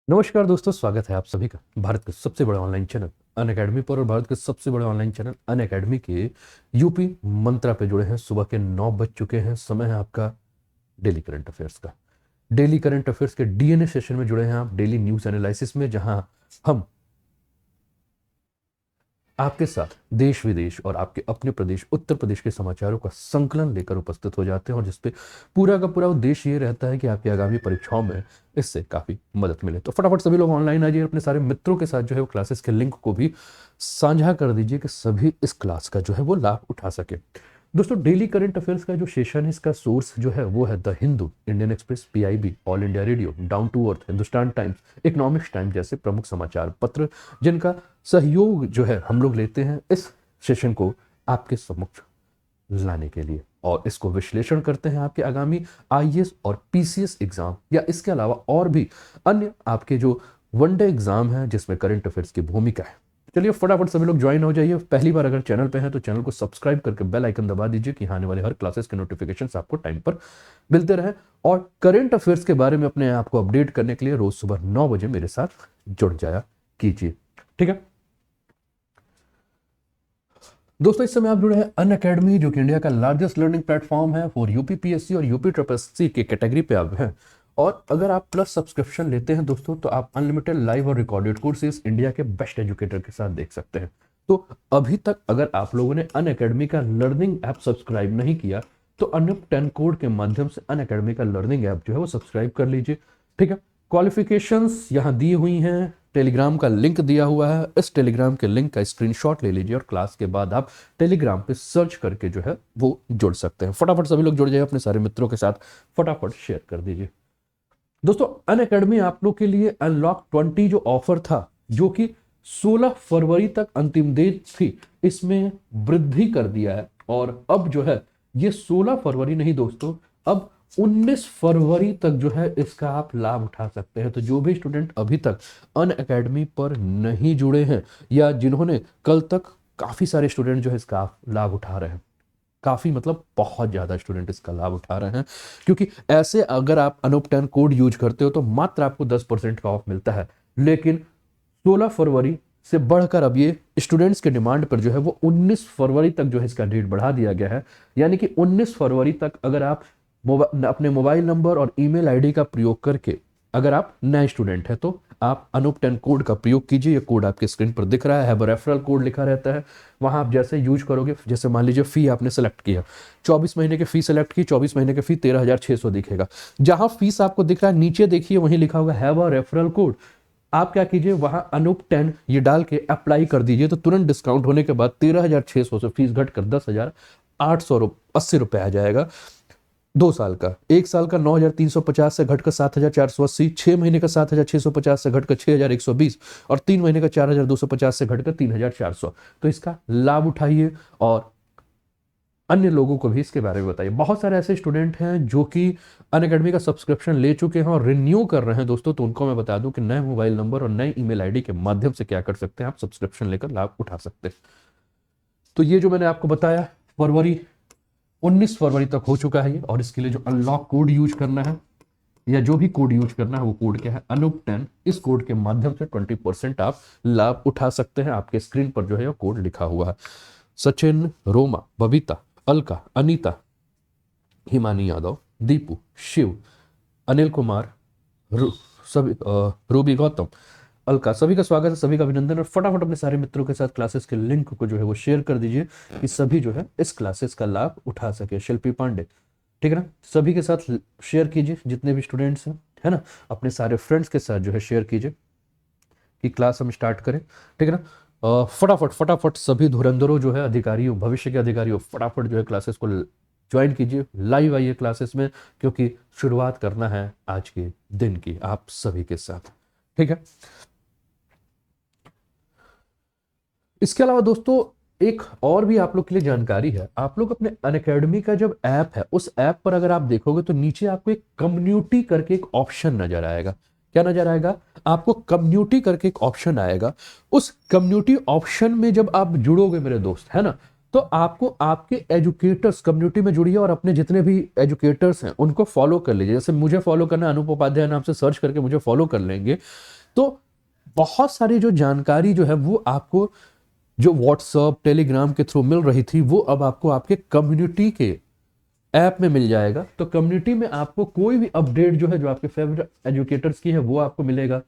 नमस्कार दोस्तों, स्वागत है आप सभी का भारत के सबसे बड़े ऑनलाइन चैनल अनअकैडमी पर। और भारत के सबसे बड़े ऑनलाइन चैनल अनअकैडमी के यूपी मंत्रा पे जुड़े हैं। सुबह के 9 बज चुके हैं। समय है आपका डेली करंट अफेयर्स का। डेली करंट अफेयर्स के डीएनए सेशन में जुड़े हैं आप, डेली न्यूज एनालिसिस में, जहां हम आपके साथ देश विदेश और आपके अपने प्रदेश उत्तर प्रदेश के समाचारों का संकलन लेकर उपस्थित हो जाते हैं, और जिसपे पूरा का पूरा उद्देश्य ये रहता है कि आपकी आगामी परीक्षाओं में इससे काफी मदद मिले। तो फटाफट सभी लोग ऑनलाइन आ जाइए, अपने सारे मित्रों के साथ जो है वो क्लासेस के लिंक को भी साझा कर दीजिए कि सभी इस क्लास का जो है वो लाभ उठा सके। दोस्तों, डेली करंट अफेयर्स का जो सेशन है, इसका सोर्स जो है वो है the Hindu, Indian Express, PIB, All India Radio, Down to Earth, Hindustan Times, Economics Times जैसे प्रमुख समाचार पत्र, जिनका सहयोग जो है हम लोग लेते हैं इस सेशन को आपके सम्मुख लाने के लिए, और इसको विश्लेषण करते हैं आपके आगामी आईएएस और पीसीएस एग्जाम या इसके अलावा और भी अन्य आपके जो वनडे एग्जाम है जिसमें करंट अफेयर्स की भूमिका है। चलिए फटाफट सभी लोग ज्वाइन हो जाइए। पहली बार अगर चैनल पे हैं तो चैनल को सब्सक्राइब करके बेल आइकन दबा दीजिए कि आने वाले हर क्लासेस के नोटिफिकेशंस आपको टाइम पर मिलते रहे, और करंट अफेयर्स के बारे में अपने आप को अपडेट करने के लिए रोज सुबह 9 बजे मेरे साथ जुड़ जाया कीजिए। ठीक है दोस्तों, इस समय आप जुड़े हैं अनअकैडमी, जो कि इंडिया का लार्जेस्ट लर्निंग प्लेटफॉर्म है फॉर यूपीपीएससी और यूपी ट्रिपल एस सी के कैटेगरी पे आप हैं। और अगर आप प्लस सब्सक्रिप्शन लेते हैं दोस्तों, तो आप अनलिमिटेड लाइव और रिकॉर्डेड कोर्सेज इंडिया के बेस्ट एजुकेटर के साथ देख सकते हैं। तो अभी तक अगर आप लोगों ने अनअकैडमी का लर्निंग ऐप सब्सक्राइब नहीं किया, तो अनूप 10 कोड के माध्यम से अनअकैडमी का लर्निंग ऐप जो है वो सब्सक्राइब कर लीजिए। ठीक है, क्वालिफिकेशंस यहाँ दी हुई हैं, टेलीग्राम का लिंक दिया हुआ है। इस टेलीग्राम के लिंक का स्क्रीनशॉट ले लीजिए और क्लास के बाद आप टेलीग्राम पे सर्च करके जो है वो जुड़ सकते हैं। फटाफट सभी लोग जुड़ जाइए, अपने सारे मित्रों के साथ फटाफट शेयर कर दीजिए। दोस्तों, अनअकैडमी आप लोग के लिए अनलॉक 20 जो ऑफर था, जो कि 16 फरवरी तक अंतिम डेट थी, इसमें वृद्धि कर दिया है। और अब जो है ये 16 फरवरी नहीं दोस्तों, अब 19 फरवरी तक जो है इसका आप लाभ उठा सकते हैं। तो जो भी स्टूडेंट अभी तक अनअकैडमी पर नहीं जुड़े हैं, या जिन्होंने कल तक, काफी सारे स्टूडेंट जो है इसका लाभ उठा रहे हैं, काफी मतलब बहुत ज्यादा स्टूडेंट इसका लाभ उठा रहे हैं, क्योंकि ऐसे अगर आप अनूप 10 कोड यूज करते हो तो मात्र आपको 10% का ऑफ मिलता है। लेकिन 16 फरवरी से बढ़कर अब ये स्टूडेंट्स के डिमांड पर जो है वो 19 फरवरी तक जो है इसका डेट बढ़ा दिया गया है। यानी कि 19 फरवरी तक अगर आप अपने मोबाइल नंबर और ईमेल आईडी का प्रयोग करके अगर आप नए स्टूडेंट हैं, तो आप अनूप 10 कोड का प्रयोग कीजिए। ये कोड आपके स्क्रीन पर दिख रहा है, रेफरल कोड लिखा रहता है। वहां आप जैसे यूज करोगे, जैसे मान लीजिए फी आपने सेलेक्ट किया, 24 महीने की फी सेलेक्ट की, 24 महीने की फी 13,600 दिखेगा। जहां फीस आपको दिख रहा है नीचे देखिए, वहीं लिखा होगा हैव अ रेफरल कोड। आप क्या कीजिए, वहां अनूप 10 ये डाल के अप्लाई कर दीजिए, तो तुरंत डिस्काउंट होने के बाद 13,600 से फीस घटकर 10,880 रुपये आ जाएगा। 2 साल का, 1 साल का 9,350 से घटकर 7,480, 6 महीने का 7,650 से घटकर 6,120, और 3 महीने का 4,250 से घटकर 3,400। तो इसका लाभ उठाइए और अन्य लोगों को भी इसके बारे में बताइए। बहुत सारे ऐसे स्टूडेंट हैं जो कि अनअकैडमी का सब्सक्रिप्शन ले चुके हैं और रिन्यू कर रहे हैं दोस्तों, तो उनको मैं बता दूं कि नए मोबाइल नंबर और नए ईमेल आईडी के माध्यम से क्या कर सकते हैं, आप सब्सक्रिप्शन लेकर लाभ उठा सकते हैं। तो ये जो मैंने आपको बताया, फरवरी 19 फरवरी तक हो चुका है ये, और इसके लिए जो अनलॉक कोड यूज करना है, या जो भी कोड यूज करना है, वो कोड क्या है, अनूप 10। इस कोड के माध्यम से 20% आप लाभ उठा सकते हैं। आपके स्क्रीन पर जो है वो कोड लिखा हुआ है। सचिन, रोमा, बबीता, अलका, अनीता, हिमानी यादव, दीपू, शिव, अनिल कुमार, रू, सभी रूबी गौतम, अलका, सभी का स्वागत है, सभी का अभिनंदन। और फटाफट अपने सारे मित्रों के साथ क्लासेस के लिंक को जो है वो शेयर कर दीजिए कि सभी जो है इस क्लासेस का लाभ उठा सके। शिल्पी पांडे, ठीक है ना, सभी के साथ शेयर कीजिए, जितने भी स्टूडेंट्स हैं, है ना, अपने सारे फ्रेंड्स के साथ जो है शेयर कीजिए कि क्लास हम स्टार्ट करें। ठीक है ना, फटाफट फटाफट सभी धुरंधरों जो है, अधिकारियों, भविष्य के अधिकारियों, फटाफट जो है क्लासेस को ज्वाइन कीजिए, लाइव आइए क्लासेस में, क्योंकि शुरुआत करना है आज के दिन की आप सभी के साथ। ठीक है, इसके अलावा दोस्तों एक और भी आप लोग के लिए जानकारी है। आप लोग अपने अनअकैडमी का जब ऐप है, उस ऐप पर अगर आप देखोगे तो नीचे आपको एक कम्युनिटी करके एक ऑप्शन नजर आएगा। क्या नजर आएगा आपको? कम्युनिटी करके एक ऑप्शन आएगा। उस कम्युनिटी ऑप्शन में जब आप जुड़ोगे मेरे दोस्त, है ना, तो आपको आपके एजुकेटर्स कम्युनिटी में जुड़िए और अपने जितने भी एजुकेटर्स हैं उनको फॉलो कर लीजिए। जैसे मुझे फॉलो करना है, अनूप उपाध्याय नाम से सर्च करके मुझे फॉलो कर लेंगे तो बहुत सारी जो जानकारी जो है वो आपको जो व्हाट्सएप टेलीग्राम के थ्रू मिल रही थी वो अब आपको आपके कम्युनिटी के ऐप में मिल जाएगा। तो कम्युनिटी में आपको कोई भी अपडेट जो है जो आपके फेवरेट एजुकेटर्स की है वो आपको मिलेगा।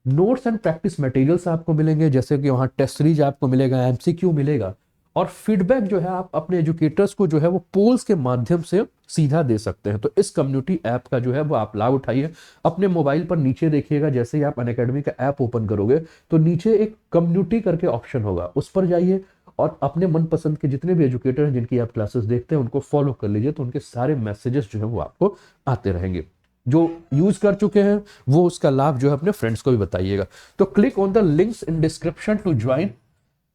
नोट्स एंड प्रैक्टिस मटेरियल्स आपको मिलेंगे, जैसे कि वहाँ टेस्ट सीरीज आपको मिलेगा, एमसीक्यू मिलेगा, और फीडबैक जो है आप अपने एजुकेटर्स को जो है वो पोल्स के माध्यम से सीधा दे सकते हैं। तो इस कम्युनिटी ऐप का जो है वो आप लाभ उठाइए। अपने मोबाइल पर नीचे देखिएगा, जैसे ही आप अनअकैडमी का ऐप ओपन करोगे तो नीचे एक कम्युनिटी करके ऑप्शन होगा, उस पर जाइए और अपने मनपसंद के जितने भी एजुकेटर हैं जिनकी आप क्लासेस देखते हैं उनको फॉलो कर लीजिए। तो उनके सारे मैसेजेस जो है वो आपको आते रहेंगे। जो यूज कर चुके हैं वो उसका लाभ जो है अपने फ्रेंड्स को भी बताइएगा। तो click on the links in description to join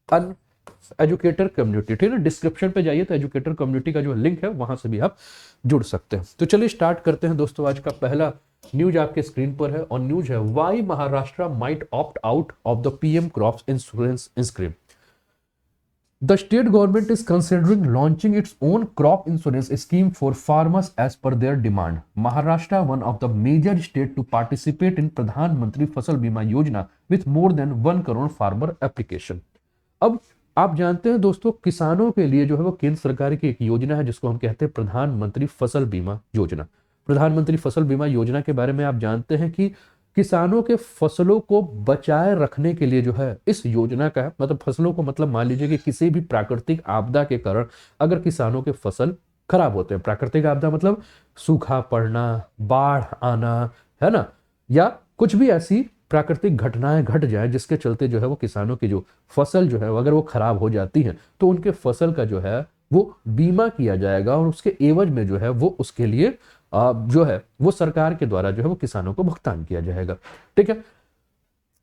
an educator community. ठीक है, डिस्क्रिप्शन पे जाइए तो एजुकेटर कम्युनिटी का जो लिंक है वहां से भी आप जुड़ सकते हैं। तो चलिए स्टार्ट करते हैं दोस्तों। आज का पहला न्यूज आपके स्क्रीन पर है और न्यूज है why Maharashtra might opt out of the PM crop insurance scheme. The state government is considering launching its own crop insurance scheme for farmers as per their demand. Maharashtra, one of the major states to participate in Pradhan Mantri Fasal Bima Yojana with more than 1 crore farmer application. अब आप जानते हैं दोस्तों, किसानों के लिए जो है वो केंद्र सरकार की एक योजना है जिसको हम कहते हैं प्रधानमंत्री फसल बीमा योजना। प्रधानमंत्री फसल बीमा योजना के बारे में आप जानते हैं कि किसानों के फसलों को बचाए रखने के लिए जो है इस योजना का है, मतलब फसलों को, मतलब मान लीजिए कि किसी भी प्राकृतिक आपदा के कारण अगर किसानों के फसल खराब होते हैं, प्राकृतिक आपदा मतलब सूखा पड़ना, बाढ़ आना, है ना, या कुछ भी ऐसी प्राकृतिक घटनाएं घट जाए जिसके चलते जो है वो किसानों की जो फसल जो है अगर वो खराब हो जाती है तो उनके फसल का जो है वो बीमा किया जाएगा और उसके एवज में जो है वो उसके लिए जो है वो सरकार के द्वारा जो है वो किसानों को भुगतान किया जाएगा। ठीक है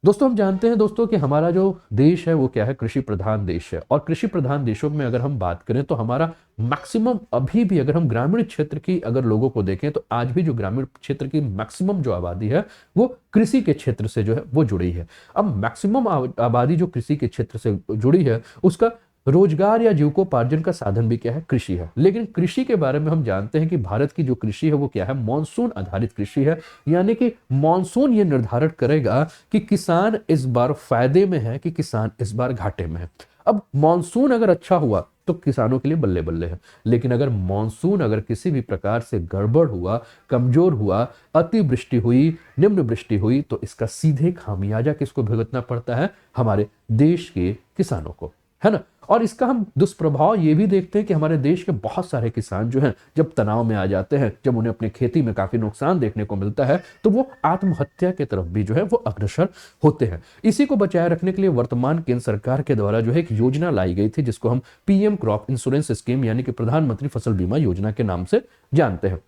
दोस्तों, हम जानते हैं दोस्तों कि हमारा जो देश है वो क्या है, कृषि प्रधान देश है। और कृषि प्रधान देशों में अगर हम बात करें तो हमारा मैक्सिमम अभी भी, अगर हम ग्रामीण क्षेत्र की अगर लोगों को देखें तो आज भी जो ग्रामीण क्षेत्र की मैक्सिमम जो आबादी है वो कृषि के क्षेत्र से जो है वो जुड़ी है। अब मैक्सिमम आबादी जो कृषि के क्षेत्र से जुड़ी है उसका रोजगार या जीविकोपार्जन का साधन भी क्या है, कृषि है। लेकिन कृषि के बारे में हम जानते हैं कि भारत की जो कृषि है वो क्या है, मॉनसून आधारित कृषि है। यानी कि मॉनसून ये निर्धारित करेगा कि किसान इस बार फायदे में है कि किसान इस बार घाटे में है। अब मॉनसून अगर अच्छा हुआ तो किसानों के लिए बल्ले बल्ले है, लेकिन अगर मॉनसून अगर किसी भी प्रकार से गड़बड़ हुआ, कमजोर हुआ, अतिवृष्टि हुई, निम्न वृष्टि हुई, तो इसका सीधे खामियाजा किसको भुगतना पड़ता है, हमारे देश के किसानों को, है ना। और इसका हम दुष्प्रभाव ये भी देखते हैं कि हमारे देश के बहुत सारे किसान जो हैं जब तनाव में आ जाते हैं, जब उन्हें अपनी खेती में काफी नुकसान देखने को मिलता है तो वो आत्महत्या की तरफ भी जो है वो अग्रसर होते हैं। इसी को बचाए रखने के लिए वर्तमान केंद्र सरकार के द्वारा जो है एक योजना लाई गई थी जिसको हम पीएम क्रॉप इंश्योरेंस स्कीम यानी कि प्रधानमंत्री फसल बीमा योजना के नाम से जानते हैं।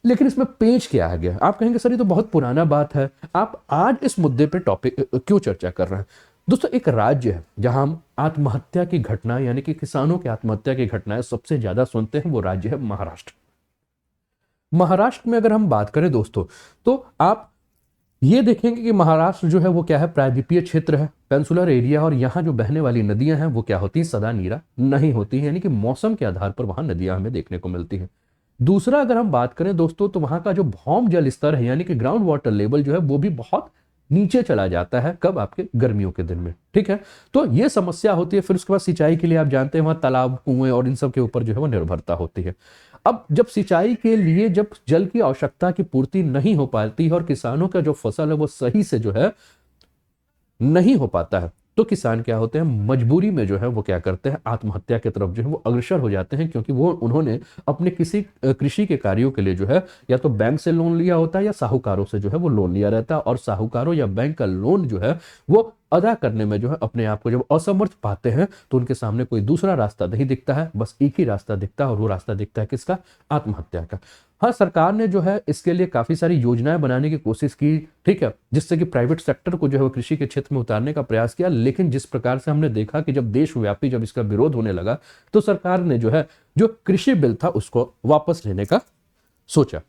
लेकिन इसमें पेच क्या आ गया, आप कहेंगे सर ये तो बहुत पुराना बात है, आप आज इस मुद्दे पे टॉपिक क्यों चर्चा कर रहे हैं। दोस्तों, एक राज्य है जहां हम आत्महत्या की घटना यानी कि किसानों की आत्महत्या की घटनाएं सबसे ज्यादा सुनते हैं, वो राज्य है महाराष्ट्र। महाराष्ट्र में अगर हम बात करें दोस्तों तो आप ये देखेंगे कि महाराष्ट्र जो है वो क्या है, प्रायद्वीपीय क्षेत्र है, पेंसुलर एरिया, और यहाँ जो बहने वाली नदियां हैं वो क्या होती हैं, सदा नीरा नहीं होती है, यानी कि मौसम के आधार पर वहां नदियां हमें देखने को मिलती हैं। दूसरा अगर हम बात करें दोस्तों तो वहां का जो भौम जल स्तर है यानी कि ग्राउंड वाटर लेवल जो है वो भी बहुत नीचे चला जाता है, कब, आपके गर्मियों के दिन में। ठीक है, तो ये समस्या होती है। फिर उसके बाद सिंचाई के लिए आप जानते हैं वहां तालाब, कुएं और इन सब के ऊपर जो है वो निर्भरता होती है। अब जब सिंचाई के लिए जब जल की आवश्यकता की पूर्ति नहीं हो पाती है और किसानों का जो फसल है वो सही से जो है नहीं हो पाता है तो किसान क्या होते हैं, मजबूरी में जो है वो क्या करते हैं, आत्महत्या की तरफ जो है वो अग्रसर हो जाते हैं, क्योंकि वो उन्होंने अपने किसी कृषि के कार्यों के लिए जो है या तो बैंक से लोन लिया होता है या साहूकारों से जो है वो लोन लिया रहता है, और साहूकारों या बैंक का लोन जो है वो अदा करने में जो है अपने आप को जब असमर्थ पाते हैं तो उनके सामने कोई दूसरा रास्ता नहीं दिखता है, बस एक ही रास्ता दिखता है और वो रास्ता दिखता है किसका, आत्महत्या का। हाँ, सरकार ने जो है इसके लिए काफी सारी योजनाएं बनाने की कोशिश की, ठीक है, जिससे कि प्राइवेट सेक्टर को जो है कृषि के क्षेत्र में उतारने का प्रयास किया। लेकिन जिस प्रकार से हमने देखा कि जब देशव्यापी जब इसका विरोध होने लगा तो सरकार ने जो है जो कृषि बिल था उसको वापस लेने का सोचा।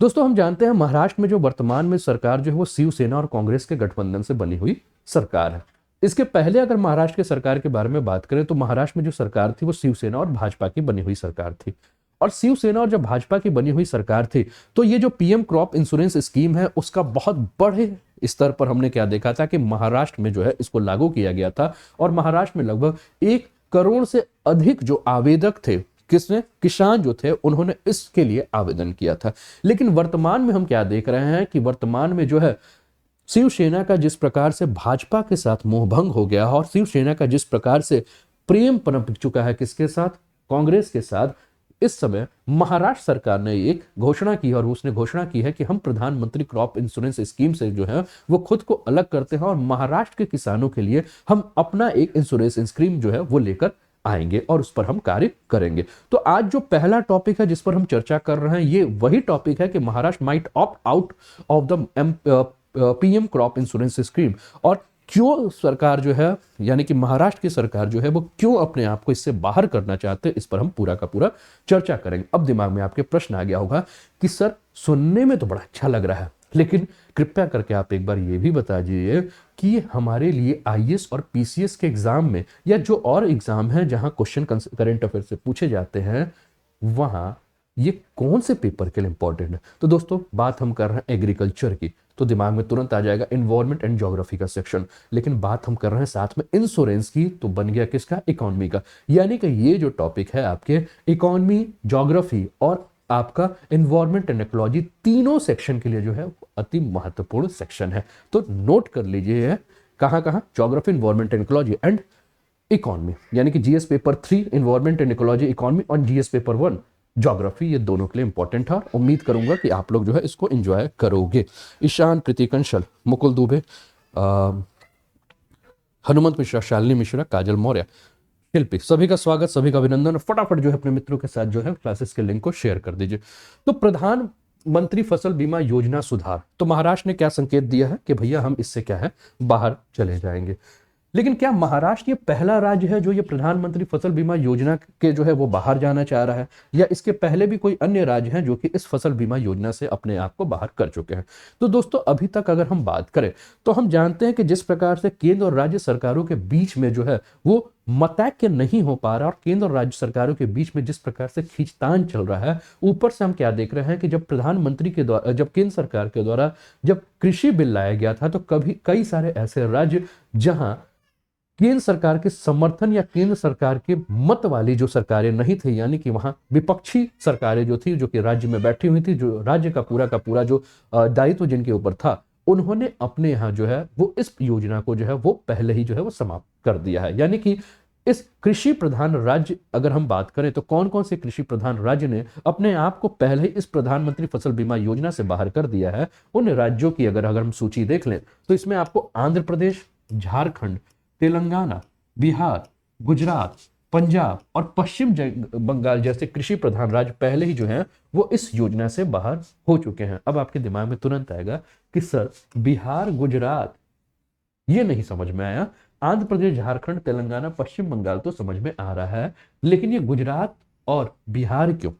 दोस्तों, हम जानते हैं महाराष्ट्र में जो वर्तमान में सरकार जो है वो शिवसेना और कांग्रेस के गठबंधन से बनी हुई सरकार है। इसके पहले अगर महाराष्ट्र के सरकार के बारे में बात करें तो महाराष्ट्र में जो सरकार थी वो शिवसेना और भाजपा की बनी हुई सरकार थी। और शिवसेना और जब भाजपा की बनी हुई सरकार थी तो ये जो पीएम क्रॉप इंश्योरेंस स्कीम है उसका बहुत बड़े स्तर पर हमने क्या देखा था कि महाराष्ट्र में जो है इसको लागू किया गया था। और महाराष्ट्र में लगभग 1 करोड़ से अधिक जो आवेदक थे, किसने, किसान जो थे, उन्होंने इसके लिए आवेदन किया था। लेकिन वर्तमान में हम क्या देख रहे हैं कि वर्तमान में जो है शिवसेना का जिस प्रकार से भाजपा के साथ मोहभंग हो गया और शिवसेना का जिस प्रकार से प्रेम पनप चुका है किसके साथ, कांग्रेस के साथ, इस समय महाराष्ट्र सरकार ने एक घोषणा की और उसने घोषणा की है कि हम प्रधानमंत्री क्रॉप इंश्योरेंस स्कीम से जो है वो खुद को अलग करते हैं और महाराष्ट्र के किसानों के लिए हम अपना एक इंश्योरेंस स्कीम जो है वो लेकर आएंगे और उस पर हम कार्य करेंगे। तो आज जो पहला टॉपिक है जिस पर हम चर्चा कर रहे हैं ये वही टॉपिक है कि Maharashtra might opt out of the PM crop insurance scheme, और क्यों सरकार जो है यानी कि महाराष्ट्र की सरकार जो है वो क्यों अपने आप को इससे बाहर करना चाहते हैं, इस पर हम पूरा का पूरा चर्चा करेंगे। अब दिमाग में आपके प्रश्न आ गया होगा कि सर सुनने में तो बड़ा अच्छा लग रहा है, लेकिन कृपया करके आप एक बार ये भी बता दीजिए कि हमारे लिए आईएएस और पीसीएस के एग्जाम में या जो और एग्जाम है जहां क्वेश्चन करंट अफेयर से पूछे जाते हैं वहां ये कौन से पेपर के लिए इंपॉर्टेंट है। तो दोस्तों बात हम कर रहे हैं एग्रीकल्चर की, तो दिमाग में तुरंत आ जाएगा एनवायरमेंट एंड ज्योग्राफी का सेक्शन। लेकिन बात हम कर रहे हैं साथ में इंश्योरेंस की, तो बन गया किसका, इकोनॉमी का। यानी कि ये जो टॉपिक है आपके इकोनॉमी, ज्योग्राफी और आपका एनवायरमेंट एंड इकोलॉजी, तीनों सेक्शन के लिए जो है अति महत्वपूर्ण सेक्शन है। तो नोट कर लीजिए कहां कहां, geography, environment and ecology and economy, यानी कि GS paper 3 environment and ecology economy और जीएस पेपर 1 ज्योग्राफी, ये दोनों के लिए इंपॉर्टेंट है। उम्मीद करूंगा कि आप लोग जो है इसको एंजॉय करोगे। ईशान, प्रीति कंशल, मुकुल दुबे, हनुमंत मिश्रा, शालिनी मिश्रा, काजल मौर्य, शिल्पी, सभी का स्वागत, सभी का अभिनंदन। फटाफट जो है अपने मित्रों के साथ जो है क्लासेस के लिंक को शेयर कर दीजिए। तो प्रधानमंत्री फसल बीमा योजना सुधार, तो महाराष्ट्र ने क्या संकेत दिया है कि भैया हम इससे क्या है बाहर चले जाएंगे। लेकिन क्या महाराष्ट्र ये पहला राज्य है जो ये प्रधानमंत्री फसल बीमा योजना के जो है वो बाहर जाना चाह रहा है, या इसके पहले भी कोई अन्य राज्य हैं जो कि इस फसल बीमा योजना से अपने आप को बाहर कर चुके हैं। तो दोस्तों अभी तक अगर हम बात करें तो हम जानते हैं कि जिस प्रकार से केंद्र और राज्य सरकारों के बीच में जो है वो मतैक्य नहीं हो पा रहा और केंद्र और राज्य सरकारों के बीच में जिस प्रकार से खींचतान चल रहा है, ऊपर से हम क्या देख रहे हैं कि जब प्रधानमंत्री के द्वारा, जब केंद्र सरकार के द्वारा जब कृषि बिल लाया गया था तो कई सारे ऐसे राज्य जहां केंद्र सरकार के समर्थन या केंद्र सरकार के मत वाली जो सरकारें नहीं थी, यानी कि वहां विपक्षी सरकारें जो थी, जो कि राज्य में बैठी हुई थी, जो राज्य का पूरा जो दायित्व जिनके ऊपर था, उन्होंने अपने यहाँ जो है वो इस योजना को जो है वो पहले ही जो है वो समाप्त कर दिया है। यानी कि इस कृषि प्रधान राज्य अगर हम बात करें तो कौन कौन से कृषि प्रधान राज्य ने अपने आप को पहले ही इस प्रधानमंत्री फसल बीमा योजना से बाहर कर दिया है, उन राज्यों की अगर हम सूची देख लें तो इसमें आपको आंध्र प्रदेश, झारखंड, तेलंगाना, बिहार, गुजरात, पंजाब और पश्चिम बंगाल जैसे कृषि प्रधान राज्य पहले ही जो हैं वो इस योजना से बाहर हो चुके हैं। अब आपके दिमाग में तुरंत आएगा कि सर बिहार, गुजरात ये नहीं समझ में आया, आंध्र प्रदेश, झारखंड, तेलंगाना, पश्चिम बंगाल तो समझ में आ रहा है, लेकिन ये गुजरात और बिहार क्यों?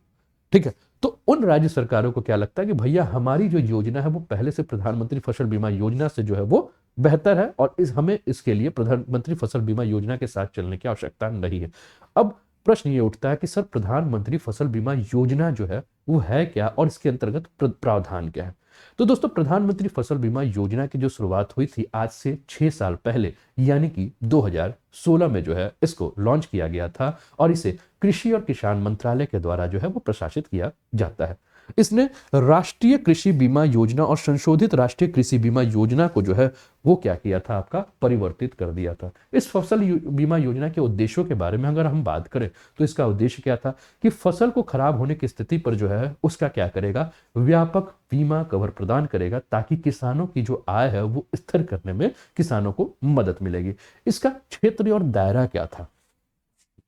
ठीक है, तो उन राज्य सरकारों को क्या लगता है कि भैया हमारी जो योजना है वो पहले से प्रधानमंत्री फसल बीमा योजना से जो है वो बेहतर है और हमें इसके लिए प्रधानमंत्री फसल बीमा योजना के साथ चलने की आवश्यकता नहीं है। अब प्रश्न ये उठता है कि सर प्रधानमंत्री फसल बीमा योजना जो है वो है क्या और इसके अंतर्गत प्रावधान क्या है? तो दोस्तों प्रधानमंत्री फसल बीमा योजना की जो शुरुआत हुई थी आज से 6 साल पहले, यानी कि 2016 में जो है इसको लॉन्च किया गया था और इसे कृषि और किसान मंत्रालय के द्वारा जो है वो प्रशासित किया जाता है। इसने राष्ट्रीय कृषि बीमा योजना और संशोधित राष्ट्रीय कृषि बीमा योजना को जो है वो क्या किया था, आपका परिवर्तित कर दिया था। इस फसल बीमा योजना के उद्देश्यों के बारे में अगर हम बात करें तो इसका उद्देश्य क्या था कि फसल को खराब होने की स्थिति पर जो है उसका क्या करेगा, व्यापक बीमा कवर प्रदान करेगा ताकि किसानों की जो आय है वो स्थिर करने में किसानों को मदद मिलेगी। इसका क्षेत्र और दायरा क्या था?